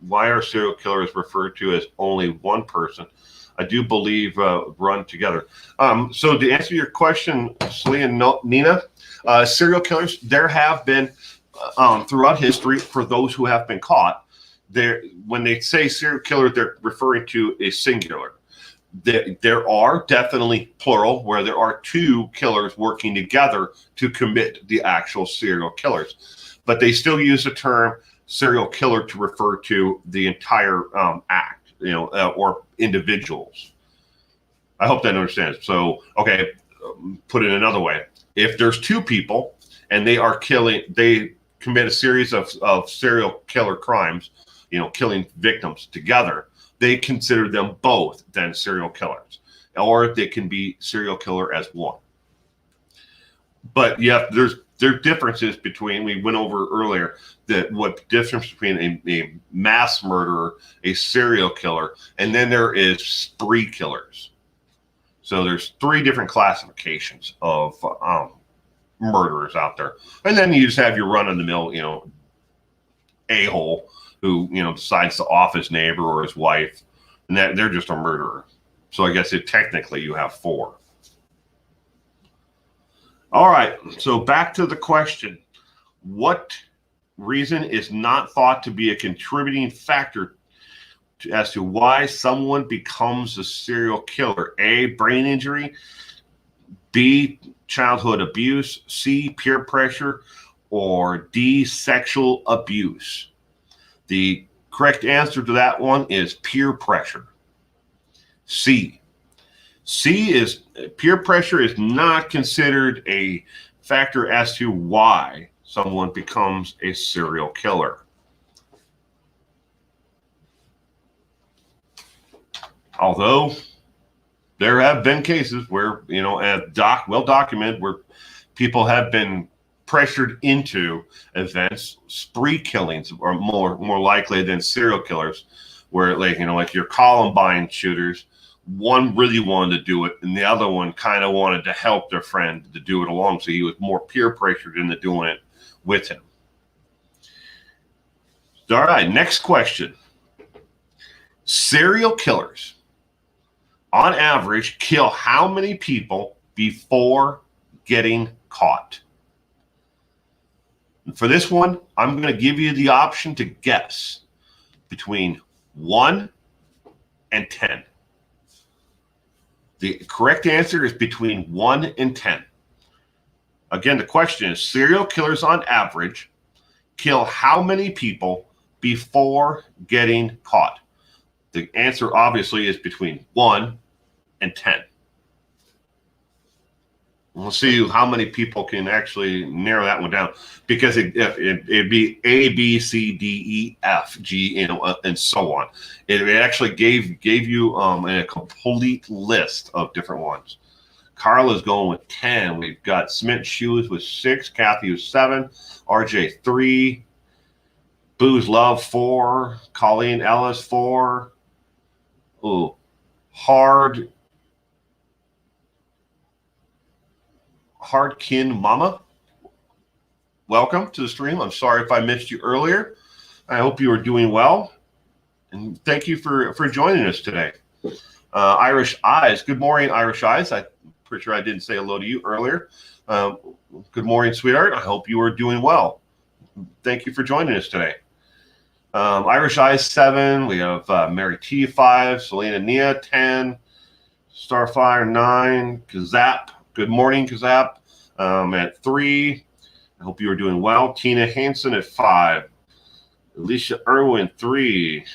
why are serial killers referred to as only one person? I do believe run together. So to answer your question, Celia and Nina, Serial killers, there have been throughout history, for those who have been caught, when they say serial killer, they're referring to a singular. There are definitely plural where there are two killers working together to commit the actual serial killers, but they still use the term serial killer to refer to the entire act, or individuals. I hope that understands. So, okay, put it another way. If there's two people and they commit a series of serial killer crimes, killing victims together, they consider them both then serial killers, or they can be serial killer as one. But there's differences between, we went over earlier, that what difference between a mass murderer, a serial killer, and then there is spree killers. So there's three different classifications of murderers out there. And then you just have your run-of-the-mill, a-hole who, decides to off his neighbor or his wife, and that they're just a murderer. So I guess technically you have four. All right, so back to the question. What reason is not thought to be a contributing factor as to why someone becomes a serial killer? A, brain injury. B, childhood abuse. C, peer pressure. Or D, sexual abuse. The correct answer to that one is peer pressure. C. C is peer pressure is not considered a factor as to why someone becomes a serial killer. Although there have been cases where, well documented, where people have been pressured into events. Spree killings are more likely than serial killers, where like your Columbine shooters, one really wanted to do it and the other one kind of wanted to help their friend to do it along, so he was more peer pressured into doing it with him. All right, next question. Serial killers on average kill how many people before getting caught? For this one, I'm going to give you the option to guess between 1 and 10. The correct answer is between 1 and 10. Again, the question is, serial killers on average kill how many people before getting caught? The answer obviously is between 1 and 10. We'll see how many people can actually narrow that one down, because it'd be A, B, C, D, E, F, G, and so on. It actually gave you a complete list of different ones. Carla's going with 10. We've got Smith Shoes with 6, Kathy with 7, RJ 3, Booze Love 4, Colleen Ellis 4. Ooh, Hardkin Mama, welcome to the stream. I'm sorry if I missed you earlier. I hope you are doing well, and thank you for joining us today. Irish Eyes, good morning, Irish Eyes. I'm pretty sure I didn't say hello to you earlier. Good morning, sweetheart. I hope you are doing well. Thank you for joining us today. Irish Eyes 7. We have Mary T 5, Selena Nia 10, Starfire 9, Kazap. Good morning, Kazap. At 3. I hope you are doing well. Tina Hansen at 5. Alicia Irwin 3.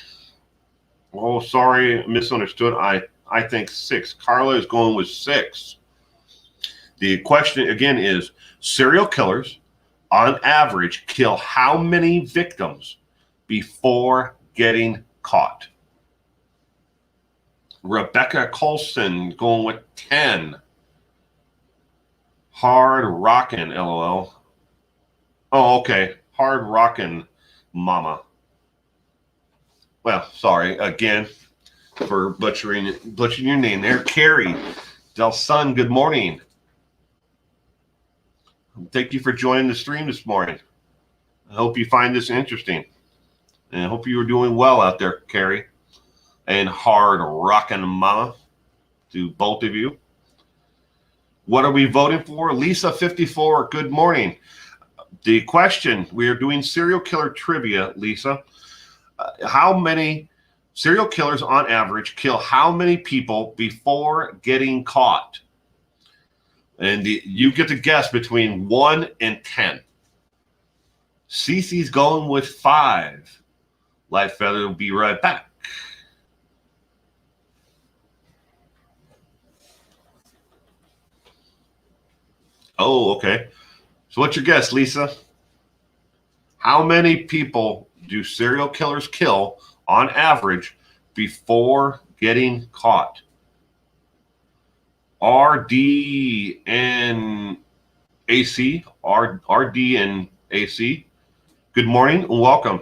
Oh, sorry, misunderstood. I think 6. Carla is going with 6. The question again is, serial killers on average kill how many victims before getting caught? Rebecca Colson going with 10. Hard rockin', LOL. Oh, okay. Hard rockin' mama. Well, sorry again for butchering your name there. Carrie Del Sun, good morning. Thank you for joining the stream this morning. I hope you find this interesting. And I hope you are doing well out there, Carrie. And hard rockin' mama to both of you. What are we voting for? Lisa 54, good morning. The question, we are doing serial killer trivia, Lisa. How many serial killers on average kill how many people before getting caught? And you get to guess between 1 and 10. Cece's going with 5. Light Feather will be right back. Oh, okay. So what's your guess, Lisa? How many people do serial killers kill on average before getting caught? RD and AC. RD and AC. Good morning and welcome.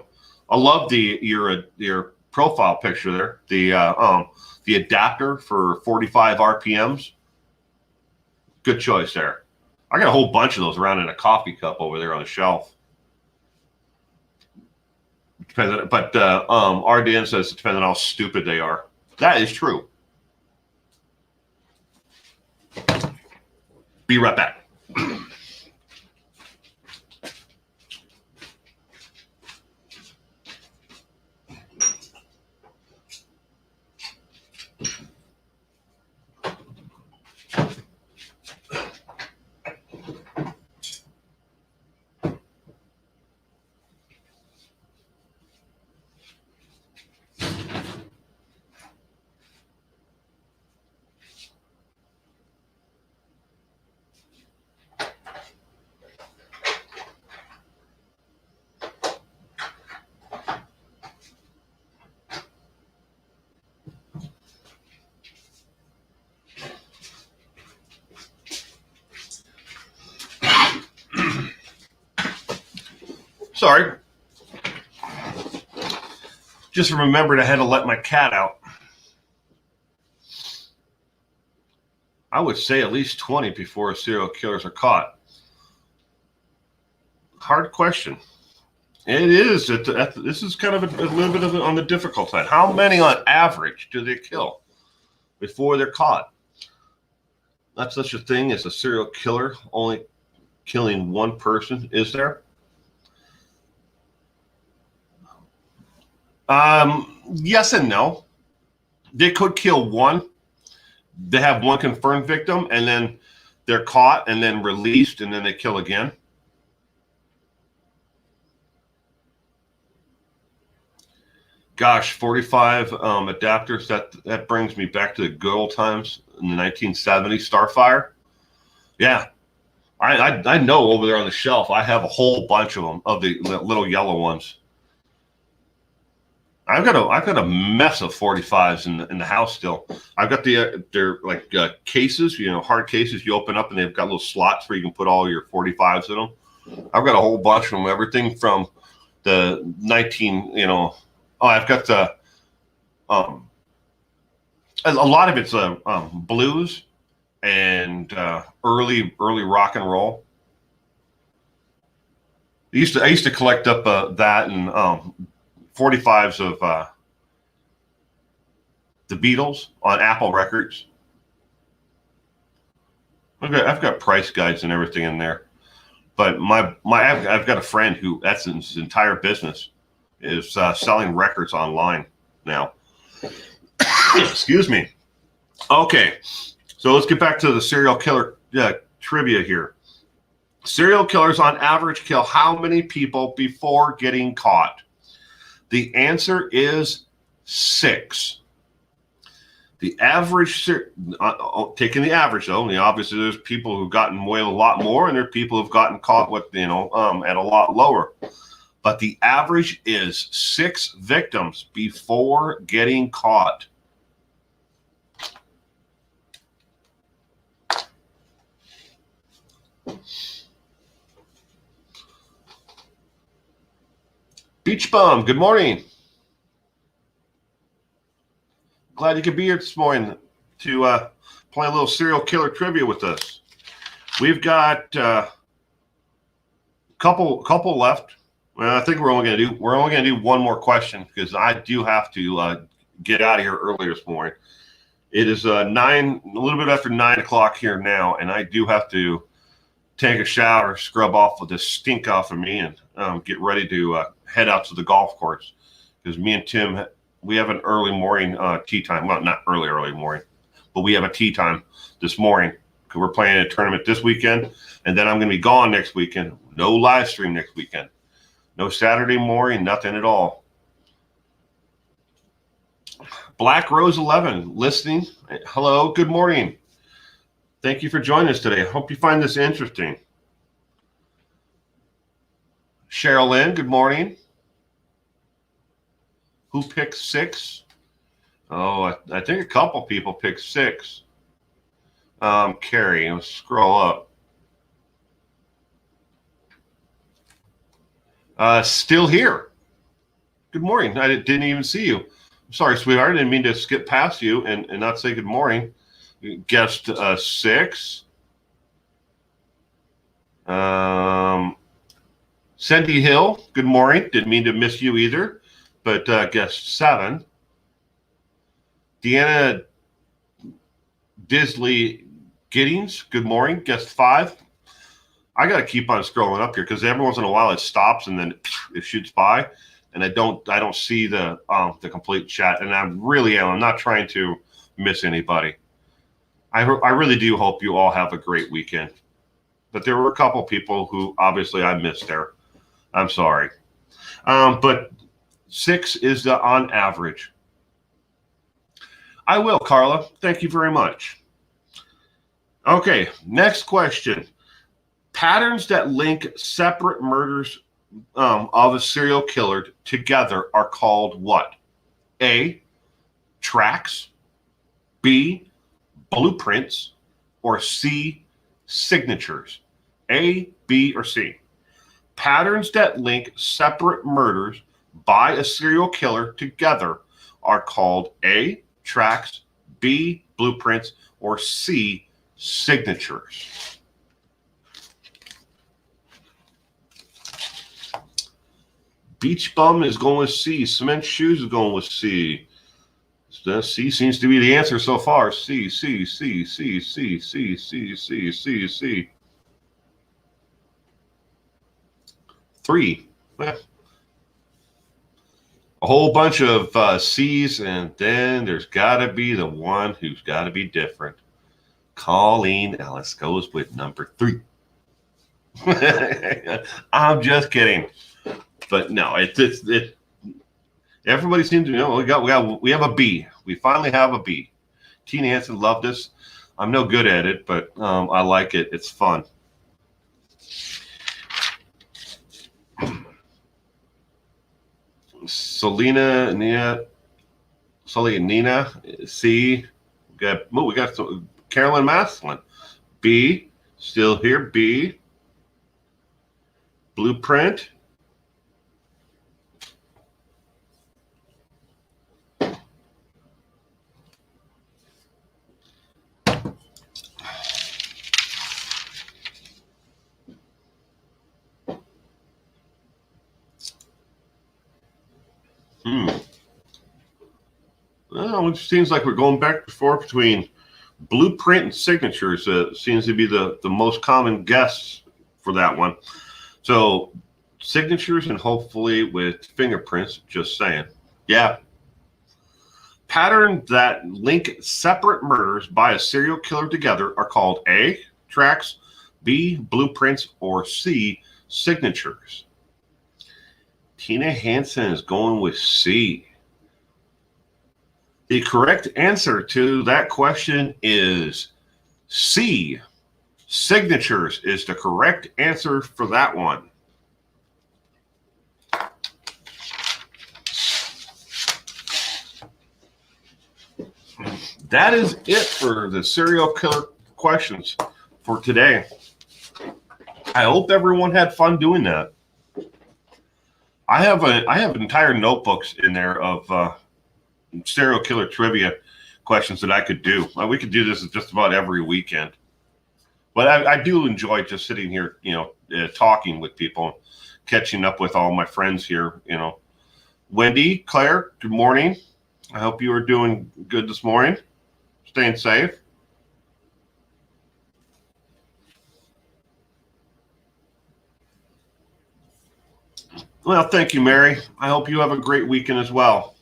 I love your profile picture there. The adapter for 45 RPMs. Good choice there. I got a whole bunch of those around in a coffee cup over there on the shelf. But RDN says it depends on how stupid they are. That is true. Be right back. Sorry. Just remembered I had to let my cat out. I would say at least 20 before serial killers are caught. Hard question. It is. This is kind of a little bit on the difficult side. How many on average do they kill before they're caught? Not such a thing as a serial killer only killing one person, is there? Yes and no. They could kill one. They have one confirmed victim, and then they're caught and then released, and then they kill again. Gosh, 45 adapters. That brings me back to the good old times in the 1970s. Starfire. Yeah, I know over there on the shelf. I have a whole bunch of them, of the little yellow ones. I've got a mess of 45s in the house still. I've got they're like cases, hard cases you open up, and they've got little slots where you can put all your 45s in them. I've got a whole bunch of them, everything from the 19, I've got the a lot of it's blues and early rock and roll. I used to collect up that and 45s of the Beatles on Apple Records. I've got price guides and everything in there, but I've got a friend who that's his entire business is selling records online now. Excuse me. Okay, so let's get back to the serial killer trivia here. Serial killers on average kill how many people before getting caught? The answer is 6. The average, taking the average though, obviously there's people who've gotten away a lot more, and there are people who've gotten caught with at a lot lower. But the average is 6 victims before getting caught. Beach Bum, good morning. Glad you could be here this morning to play a little serial killer trivia with us. We've got a couple left. Well, I think we're only gonna do one more question because I do have to get out of here early this morning. It is a little bit after 9 o'clock here now, and I do have to take a shower, scrub off the stink off of me, and get ready to head out to the golf course, because me and Tim, we have an early morning tee time. Well, not early morning, but we have a tee time this morning because we're playing a tournament this weekend, and then I'm going to be gone next weekend. No live stream next weekend. No Saturday morning, nothing at all. Black Rose 11 listening. Hello, good morning. Thank you for joining us today. I hope you find this interesting. Cheryl Lynn, good morning. Who picked 6? Oh, I think a couple people picked 6. Carrie, let's scroll up. Still here. Good morning. I didn't even see you. Sorry, sweetheart. I didn't mean to skip past you and not say good morning. Guest 6. Cindy Hill, good morning. Didn't mean to miss you either, but guest 7. Deanna Disley Giddings, good morning. Guest 5. I got to keep on scrolling up here because every once in a while it stops and then it shoots by. And I don't see the complete chat, and I'm not trying to miss anybody. I really do hope you all have a great weekend. But there were a couple people who obviously I missed there. I'm sorry. But 6 is the on average. I will, Carla. Thank you very much. Okay, next question. Patterns that link separate murders of a serial killer together are called what? A, tracks, B, blueprints, or C, signatures? A, B, or C? Patterns that link separate murders by a serial killer together are called A, tracks, B, blueprints, or C, signatures. Beach bum is going with C. Cement shoes is going with C. C seems to be the answer so far. C. 3. A whole bunch of C's, and then there's got to be the one who's got to be different. Colleen Ellis goes with number 3. I'm just kidding. But no, it. Everybody seems to know we have a B. We finally have a B. Tina Hansen loved this. I'm no good at it, but I like it. It's fun. Nina, C. We got Carolyn Maslin. B. Still here. B. Blueprint. Well, it seems like we're going back and forth between blueprint and signatures. Seems to be the most common guess for that one. So signatures and hopefully with fingerprints, just saying. Yeah. Patterns that link separate murders by a serial killer together are called A, tracks, B, blueprints, or C, signatures. Tina Hansen is going with C. The correct answer to that question is C. Signatures is the correct answer for that one. That is it for the serial killer questions for today. I hope everyone had fun doing that. I have entire notebooks in there of serial killer trivia questions that I could do. We could do this just about every weekend. But I do enjoy just sitting here, talking with people, catching up with all my friends here, Wendy, Claire, good morning. I hope you are doing good this morning. Staying safe. Well, thank you, Mary. I hope you have a great weekend as well.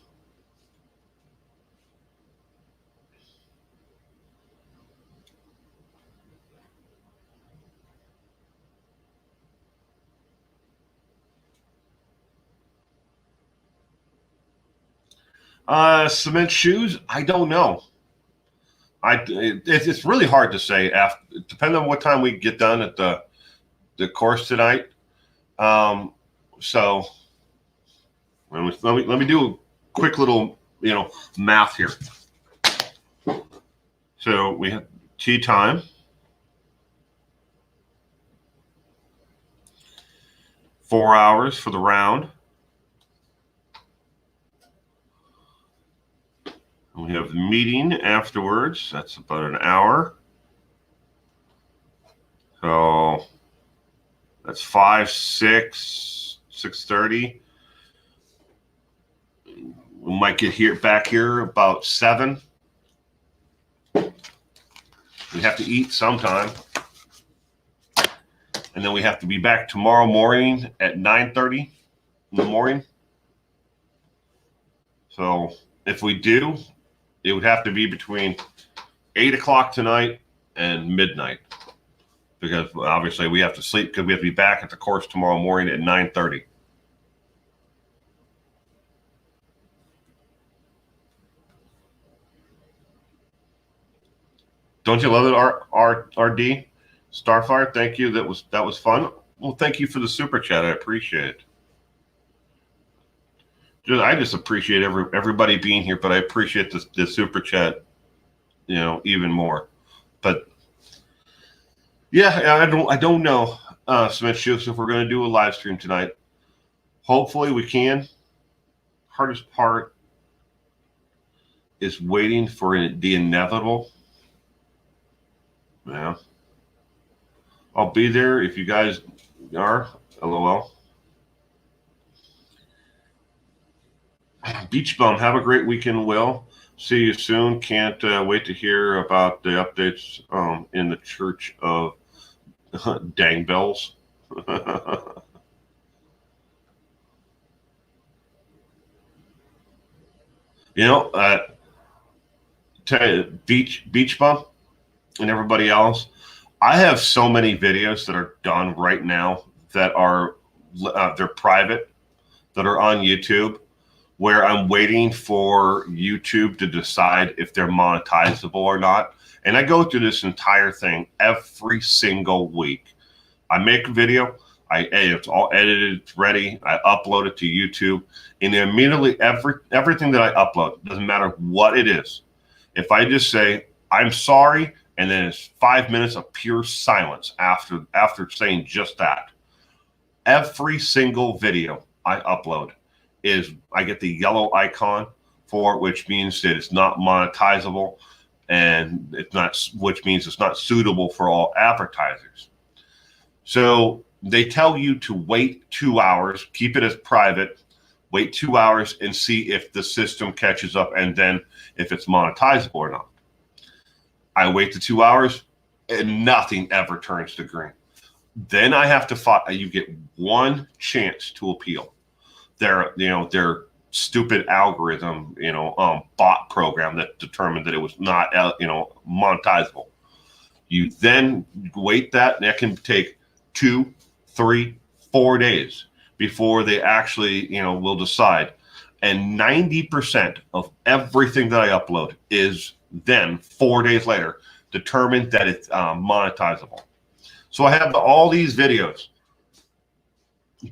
Cement shoes? I don't know. It's really hard to say. Depending on what time we get done at the course tonight. So let me do a quick little math here. So we have tea time. 4 hours for the round. We have the meeting afterwards. That's about an hour. So that's 5, 6, 6:30. We might get back here about 7. We have to eat sometime. And then we have to be back tomorrow morning at 9:30 in the morning. So if we do, it would have to be between 8 o'clock tonight and midnight, because obviously we have to sleep because we have to be back at the course tomorrow morning at 9:30. Don't you love it, RD? Starfire, thank you. That was fun. Well, thank you for the super chat. I appreciate it. I just appreciate everybody being here, but I appreciate the super chat, even more. But yeah, I don't know, Smith Shoes, if we're going to do a live stream tonight. Hopefully we can. Hardest part is waiting for the inevitable. Yeah. I'll be there if you guys are. LOL. Beach Bum, have a great weekend, Will. See you soon. Can't wait to hear about the updates in the Church of Dang Bells. Beach Bum and everybody else, I have so many videos that are done right now that are they're private, that are on YouTube, where I'm waiting for YouTube to decide if they're monetizable or not. And I go through this entire thing every single week. I make a video, it's all edited, it's ready, I upload it to YouTube, and immediately everything that I upload, doesn't matter what it is, if I just say, I'm sorry, and then it's 5 minutes of pure silence after saying just that, every single video I upload I get the yellow icon for it, which means that it's not monetizable, and which means it's not suitable for all advertisers. So they tell you to wait 2 hours, keep it as private, wait 2 hours and see if the system catches up, and then if it's monetizable or not. I wait the 2 hours and nothing ever turns to green. Then I have to fight. You get one chance to appeal. Their stupid algorithm, bot program that determined that it was not, monetizable. You then wait that can take 2, 3, 4 days before they actually, will decide. And 90% of everything that I upload is then 4 days later determined that it's monetizable. So I have all these videos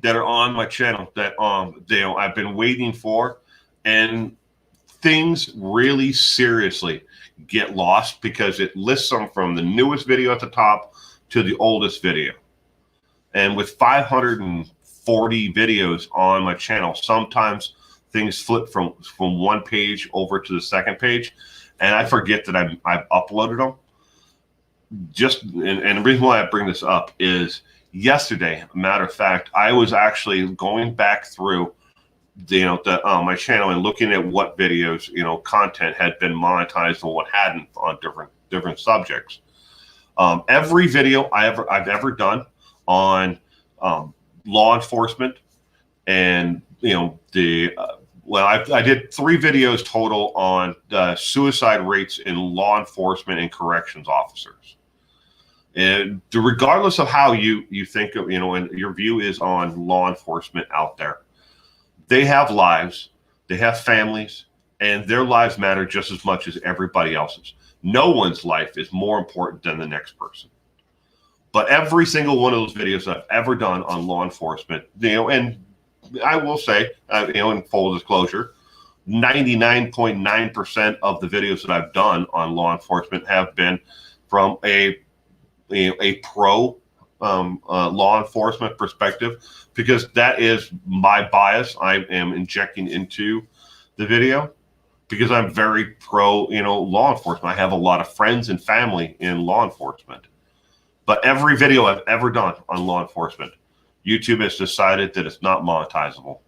that are on my channel that I've been waiting for, and things really seriously get lost because it lists them from the newest video at the top to the oldest video. And with 540 videos on my channel, sometimes things flip from one page over to the second page, and I forget that I've uploaded them. And the reason why I bring this up is yesterday, matter of fact, I was actually going back through my channel and looking at what videos, content had been monetized and what hadn't on different subjects. Every video I've ever done on law enforcement and I did 3 videos total on suicide rates in law enforcement and corrections officers. And regardless of how you think of, and your view is on law enforcement out there, they have lives, they have families, and their lives matter just as much as everybody else's. No one's life is more important than the next person. But every single one of those videos I've ever done on law enforcement, and I will say, in full disclosure, 99.9% of the videos that I've done on law enforcement have been from a pro law enforcement perspective, because that is my bias I am injecting into the video, because I'm very pro, law enforcement. I have a lot of friends and family in law enforcement. But every video I've ever done on law enforcement, YouTube has decided that it's not monetizable.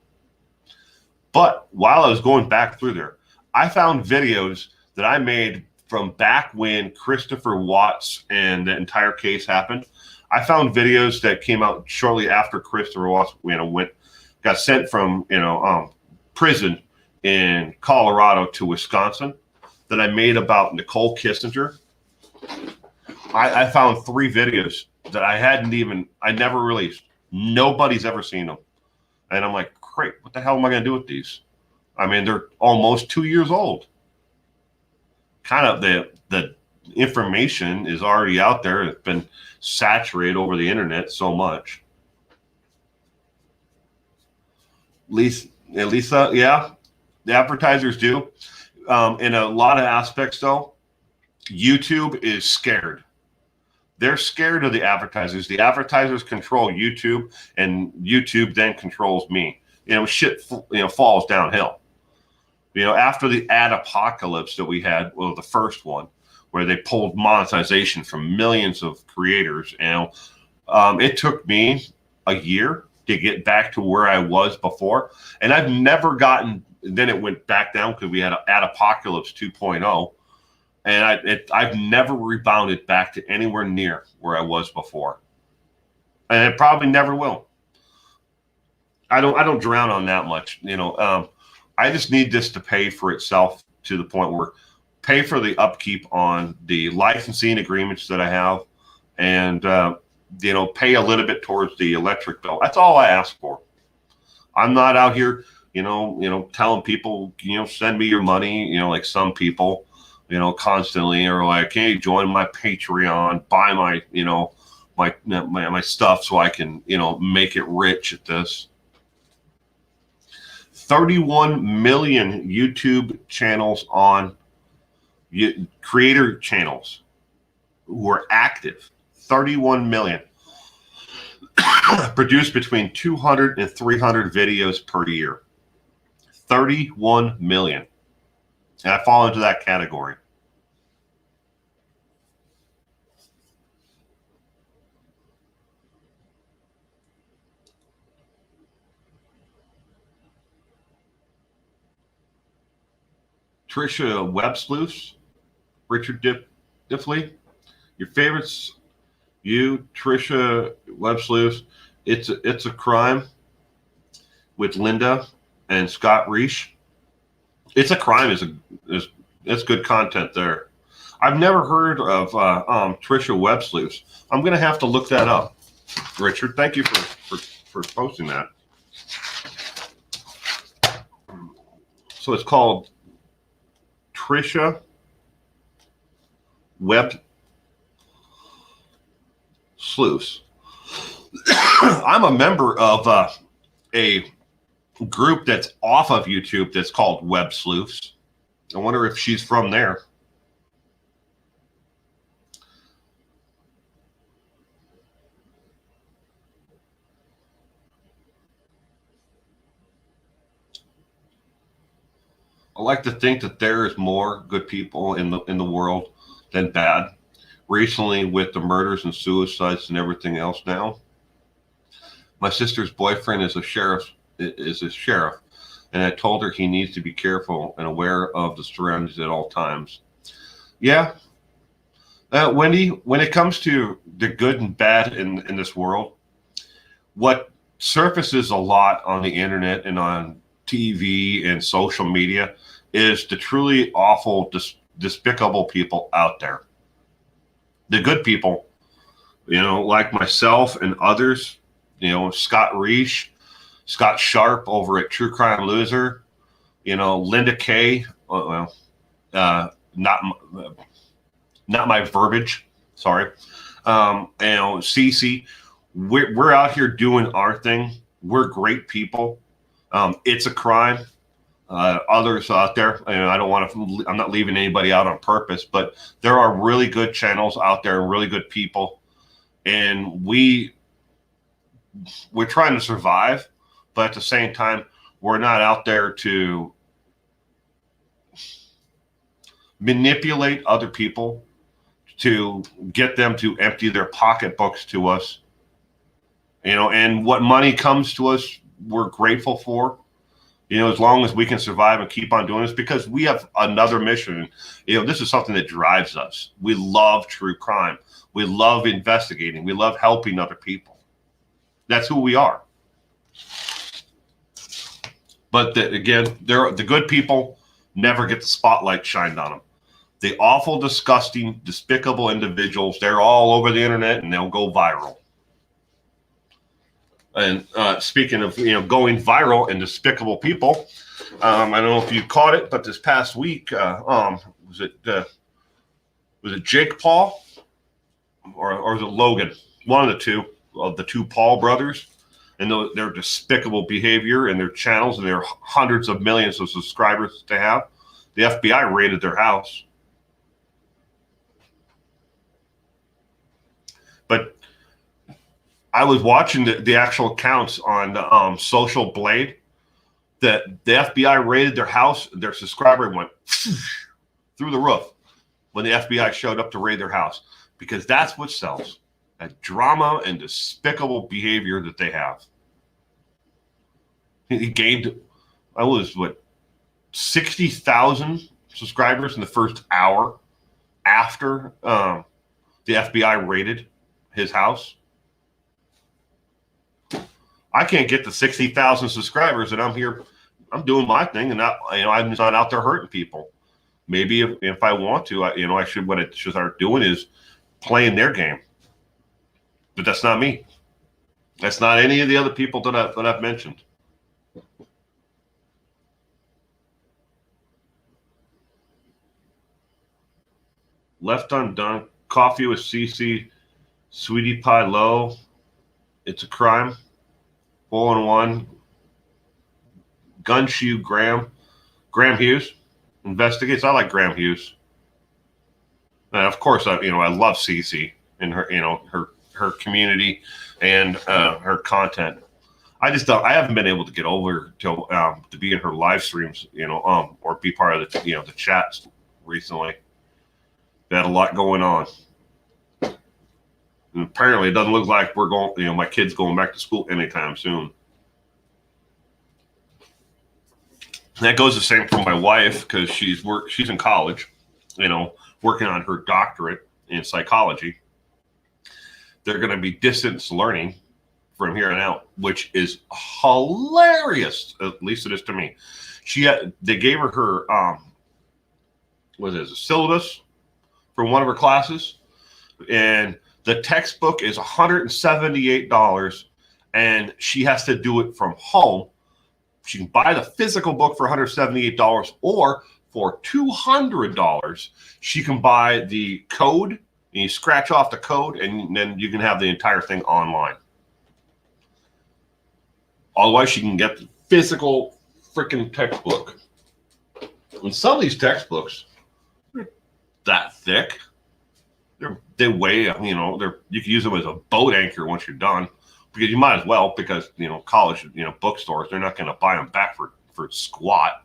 But while I was going back through there, I found videos that I made from back when Christopher Watts and the entire case happened. I found videos that came out shortly after Christopher Watts, got sent from, prison in Colorado to Wisconsin, that I made about Nicole Kissinger. I found 3 videos that I never released. Nobody's ever seen them. And I'm like, great, what the hell am I going to do with these? I mean, they're almost 2 years old. Kind of the information is already out there. It's been saturated over the internet so much. Lisa, yeah, the advertisers do. In a lot of aspects, though, YouTube is scared. They're scared of the advertisers. The advertisers control YouTube, and YouTube then controls me. Shit, falls downhill. After the ad apocalypse that we had, the first one, where they pulled monetization from millions of creators, it took me a year to get back to where I was before, and I've never gotten. Then it went back down because we had ad apocalypse 2.0. And I've never rebounded back to anywhere near where I was before, and it probably never will. I don't drown on that much, I just need this to pay for itself to the point where pay for the upkeep on the licensing agreements that I have, and pay a little bit towards the electric bill. That's all I ask for. I'm not out here, telling people, send me your money, like some people. Constantly, or like, hey, join my Patreon, buy my, my stuff so I can, make it rich at this. 31 million YouTube channels on creator channels who are active. 31 million. Produce between 200 and 300 videos per year. 31 million. And I fall into that category. Trisha Web Sleuths, Richard Diffley, your favorites, you, Trisha Web Sleuths. It's a crime with Linda and Scott Reisch. It's a crime is good content there. I've never heard of Trisha Web Sleuths. I'm gonna have to look that up. Richard, thank you for posting that. So it's called Trisha Web Sleuths. I'm a member of a group that's off of YouTube that's called Web Sleuths. I wonder if she's from there. I like to think that there is more good people in the world than bad. Recently, with the murders and suicides and everything else now, my sister's boyfriend is a sheriff. and I told her he needs to be careful and aware of the surroundings at all times. Yeah, Wendy, when it comes to the good and bad in this world, what surfaces a lot on the internet and on TV and social media is the truly awful, despicable people out there. The good people, like myself and others, Scott Reish, Scott Sharp over at True Crime Loser, Linda Kay, not my verbiage, sorry. Cece, we're out here doing our thing. We're great people. It's a crime. Others out there, I'm not leaving anybody out on purpose, but there are really good channels out there and really good people. And we're trying to survive, but at the same time, we're not out there to manipulate other people to get them to empty their pocketbooks to us. And what money comes to us, we're grateful for. As long as we can survive and keep on doing this, because we have another mission. This is something that drives us. We love true crime. We love investigating. We love helping other people. That's who we are. But again, the good people never get the spotlight shined on them. The awful, disgusting, despicable individuals, they're all over the internet and they'll go viral. And speaking of going viral and despicable people, I don't know if you caught it, but this past week, was it Jake Paul or was it Logan? One of the two Paul brothers, and their despicable behavior and their channels and their hundreds of millions of subscribers they have. The FBI raided their house, but I was watching the actual accounts on Social Blade that the FBI raided their house. Their subscriber went through the roof when the FBI showed up to raid their house, because that's what sells, that drama and despicable behavior that they have. He gained, 60,000 subscribers in the first hour after the FBI raided his house. I can't get to 60,000 subscribers, and I'm here. I'm doing my thing, and I'm not out there hurting people. Maybe if I want to, I should. What I should start doing is playing their game. But that's not me. That's not any of the other people that I've mentioned. Left undone. Coffee with CC. Sweetie pie low. It's a crime. 4-1. Gunshoe Graham Hughes investigates. I like Graham Hughes. And of course, I love Cece and her community and her content. I haven't been able to get over to be in her live streams, or be part of the chats recently. They had a lot going on. And apparently, it doesn't look like we're going. My kid's going back to school anytime soon. That goes the same for my wife, because she's in college, working on her doctorate in psychology. They're going to be distance learning from here on out, which is hilarious. At least it is to me. They gave her a syllabus from one of her classes, and the textbook is $178, and she has to do it from home. She can buy the physical book for $178, or for $200, she can buy the code, and you scratch off the code, and then you can have the entire thing online. Otherwise, she can get the physical freaking textbook. And some of these textbooks, they're that thick. They weigh, you can use them as a boat anchor once you're done. Because you might as well, because college, bookstores, they're not going to buy them back for squat.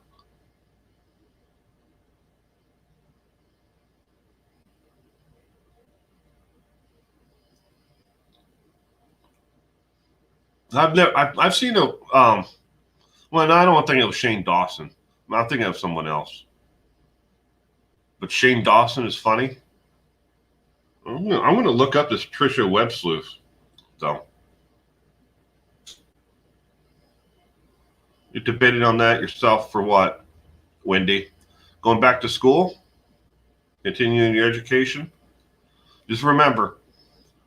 I've seen Well, no, I don't think it was Shane Dawson. I'm thinking of someone else. But Shane Dawson is funny. I'm gonna look up this Trisha Webb sleuth. So you debated on that yourself for what, Wendy? Going back to school? Continuing your education? Just remember,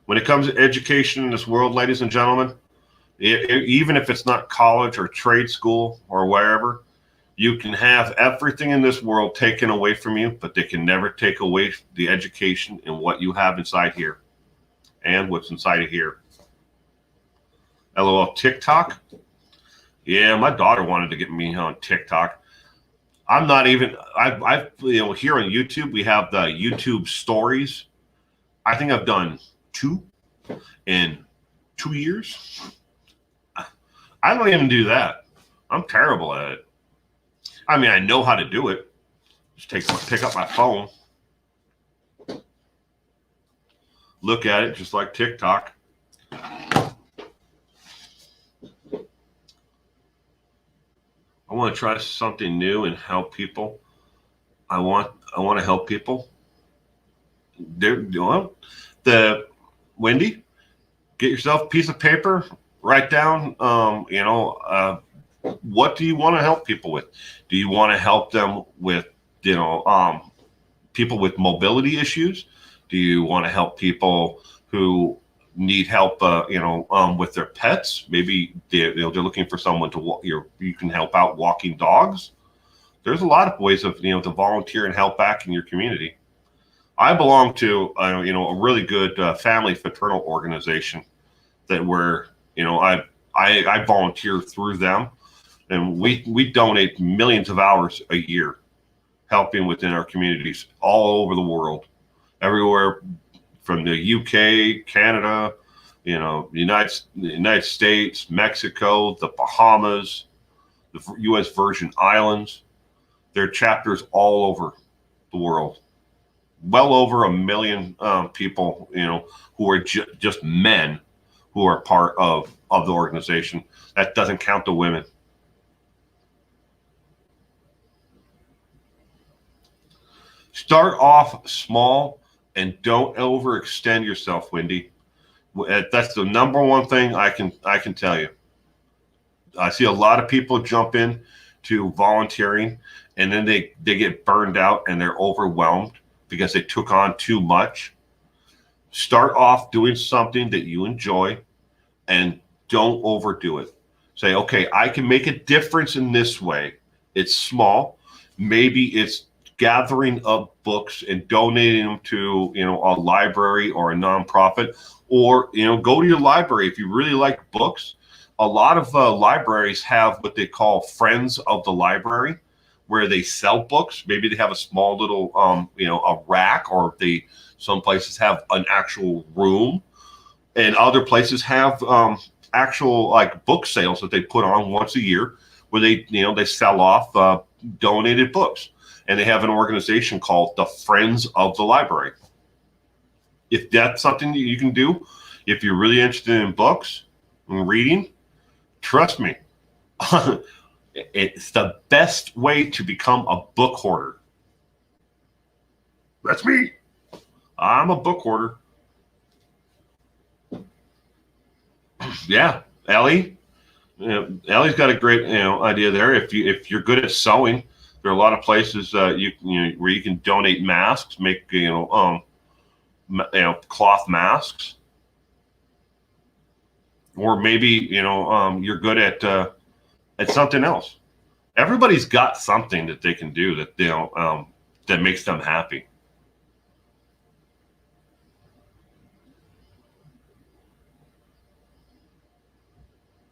when it comes to education in this world, ladies and gentlemen, even if it's not college or trade school or wherever, you can have everything in this world taken away from you, but they can never take away the education and what you have inside here and what's inside of here. LOL, TikTok? Yeah, my daughter wanted to get me on TikTok. I'm not even, I've here on YouTube, we have the YouTube stories. I think I've done 2 in 2 years. I don't even do that. I'm terrible at it. I mean, I know how to do it. Just pick up my phone, look at it just like TikTok. I want to try something new and help people. I want to help people. The Wendy, get yourself a piece of paper, write down, what do you want to help people with? Do you want to help them with, people with mobility issues? Do you want to help people who need help, with their pets? Maybe they're looking for someone to walk. You can help out walking dogs. There's a lot of ways of to volunteer and help back in your community. I belong to a really good family fraternal organization that I volunteer through them, and we donate millions of hours a year helping within our communities all over the world, everywhere from the UK, Canada, United States, Mexico, the Bahamas, the U.S. Virgin Islands. There are chapters all over the world. Well over 1 million people, who are just men who are part of the organization. That doesn't count the women. Start off small and don't overextend yourself, Wendy. That's the number one thing I can tell you. I see a lot of people jump in to volunteering and then they get burned out and they're overwhelmed because they took on too much. Start off doing something that you enjoy and don't overdo it. Say, okay, I can make a difference in this way. It's small. Maybe it's gathering up books and donating them to, a library or a nonprofit, or, go to your library. If you really like books, a lot of libraries have what they call friends of the library, where they sell books. Maybe they have a small little, a rack, or some places have an actual room, and other places have actual like book sales that they put on once a year, where they sell off donated books, and they have an organization called the Friends of the Library. If that's something that you can do, if you're really interested in books and reading, trust me, it's the best way to become a book hoarder. That's me. I'm a book hoarder. Yeah, Ellie. Ellie's got a great idea there. If you're good at sewing, there are a lot of places where you can donate masks, make cloth masks, or maybe you're good at something else. Everybody's got something that they can do that that makes them happy.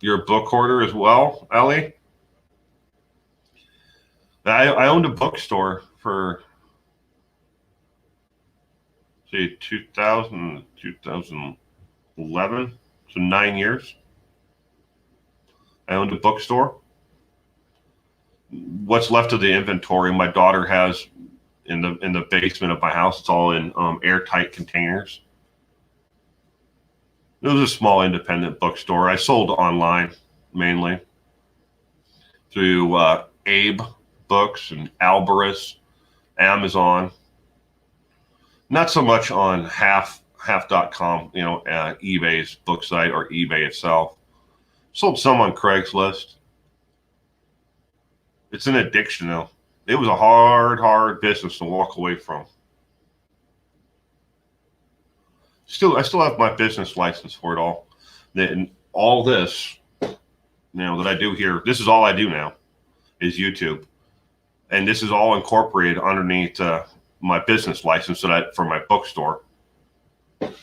You're a book hoarder as well, Ellie? I owned a bookstore for, say, 2000, 2011, so 9 years. I owned a bookstore. What's left of the inventory my daughter has in the basement of my house, it's all in airtight containers. It was a small independent bookstore. I sold online mainly. through Abe Books and Alvarez, Amazon. Not so much on half.com, eBay's book site or eBay itself. Sold some on Craigslist. It's an addiction, though. It was a hard business to walk away from. I still have my business license for it all. And all this, that I do here, this is all I do now, is YouTube. And this is all incorporated underneath my business license for my bookstore. But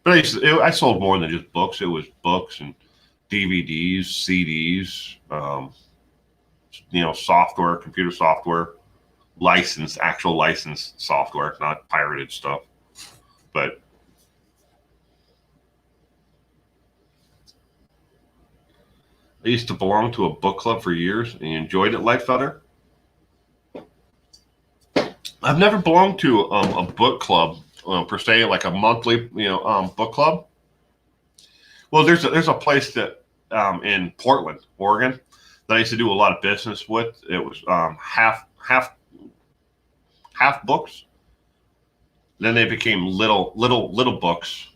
I sold more than just books. It was books and DVDs, CDs, software, computer software, actual licensed software, not pirated stuff. But I used to belong to a book club for years and enjoyed it, Lightfeather. I've never belonged to a book club per se, like a monthly, book club. Well, there's a place that in Portland, Oregon, that I used to do a lot of business with. It was half books. Then they became little books.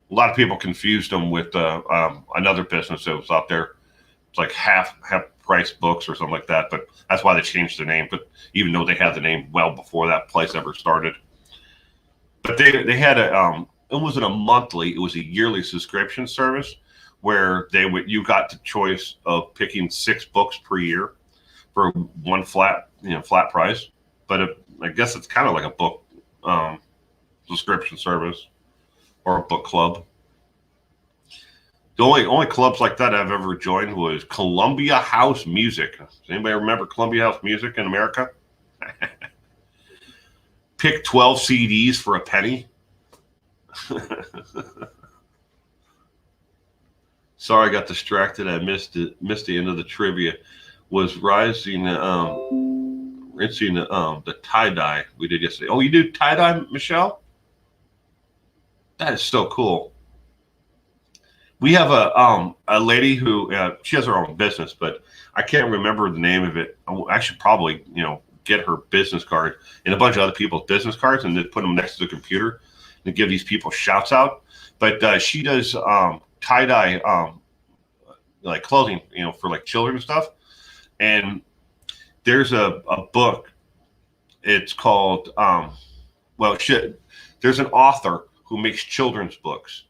A lot of people confused them with another business that was out there. It's like half price books or something like that. But that's why they changed their name. But even though they had the name well before that place ever started, but they had it wasn't a monthly, it was a yearly subscription service where you got the choice of picking 6 books per year for one flat price. But I guess it's kind of like a book subscription service or a book club. The only clubs like that I've ever joined was Columbia House Music. Does anybody remember Columbia House Music in America? Pick 12 CDs for a penny. Sorry, I got distracted. I missed the end of the trivia. Was rinsing the tie-dye we did yesterday. Oh, you do tie-dye, Michelle? That is so cool. We have a lady who she has her own business, but I can't remember the name of it. I should probably get her business card and a bunch of other people's business cards and then put them next to the computer and give these people shouts out. But she does tie-dye like clothing, for like children and stuff. And there's a book. It's called there's an author who makes children's books.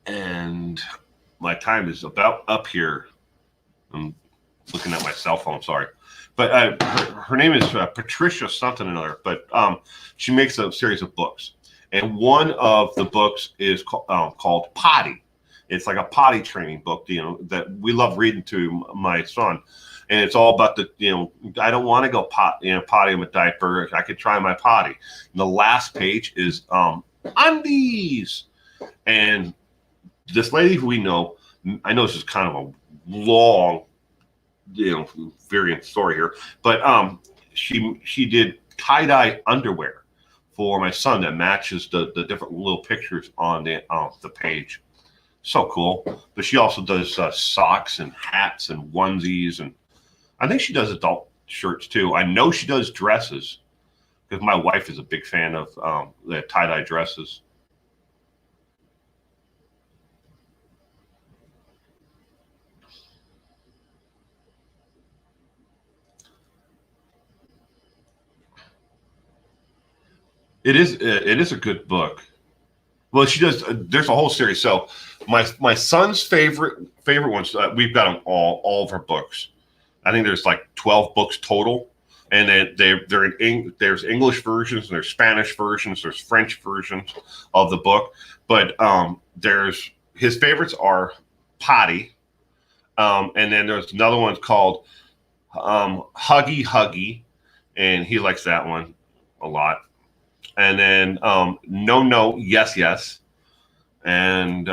And my time is about up here. I'm looking at my cell phone, sorry. But her name is Patricia something or another. But she makes a series of books. And one of the books is called Potty. It's like a potty training book, that we love reading to my son. And it's all about I don't want to go potty in a diaper. I could try my potty. And the last page is undies. And this lady who we know, I know this is kind of a long, variant story here, but she did tie-dye underwear for my son that matches the different little pictures on the page. So cool. But she also does socks and hats and onesies, and I think she does adult shirts too. I know she does dresses because my wife is a big fan of the tie-dye dresses. It is a good book. Well, she does. There's a whole series. So my son's favorite ones. We've got them all of her books. I think there's like 12 books total, and there's English versions, there's Spanish versions, there's French versions of the book. But there's his favorites are Potty, and then there's another one called Huggy Huggy, and he likes that one a lot. And then no, yes, and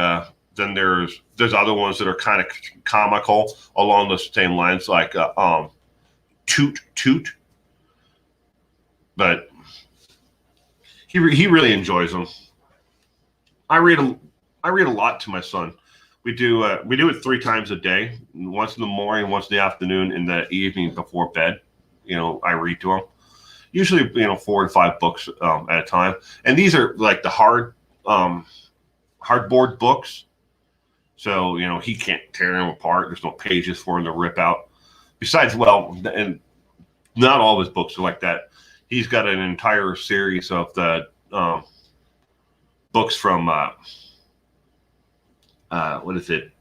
then there's other ones that are kind of comical along the same lines, like toot, but he really enjoys them. I read a lot to my son. We do it 3 times a day. Once in the morning, once in the afternoon, and the evening before bed. I read to them. Usually, 4 to 5 books at a time. And these are like the hardboard books. So, he can't tear them apart. There's no pages for him to rip out. Besides, and not all of his books are like that. He's got an entire series of the books from, what is it?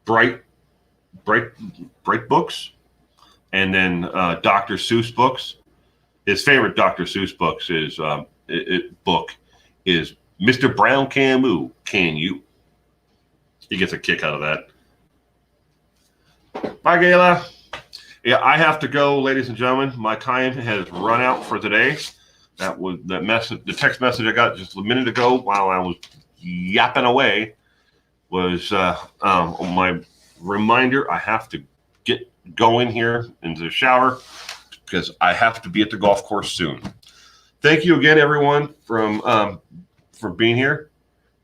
Bright books. And then Dr. Seuss books. His favorite Dr. Seuss books book is Mr. Brown Can You? He gets a kick out of that. Bye, Gayla. Yeah, I have to go, ladies and gentlemen. My time has run out for today. That was the text message I got just a minute ago while I was yapping away was my reminder. I have to get going here into the shower because I have to be at the golf course soon. Thank you again, everyone, for being here.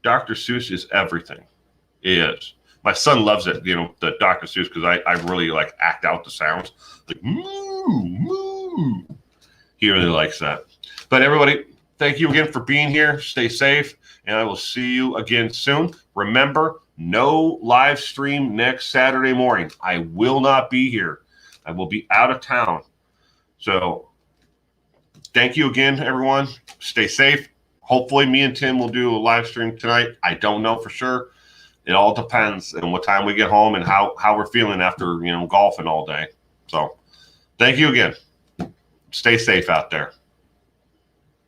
Dr. Seuss is everything. It is. My son loves it, the Dr. Seuss, because I really act out the sounds. Like, moo, moo. He really likes that. But everybody, thank you again for being here. Stay safe, and I will see you again soon. Remember, no live stream next Saturday morning. I will not be here. I will be out of town. So thank you again, everyone. Stay safe. Hopefully me and Tim will do a live stream tonight. I don't know for sure. It all depends on what time we get home and how we're feeling after, golfing all day. So thank you again. Stay safe out there.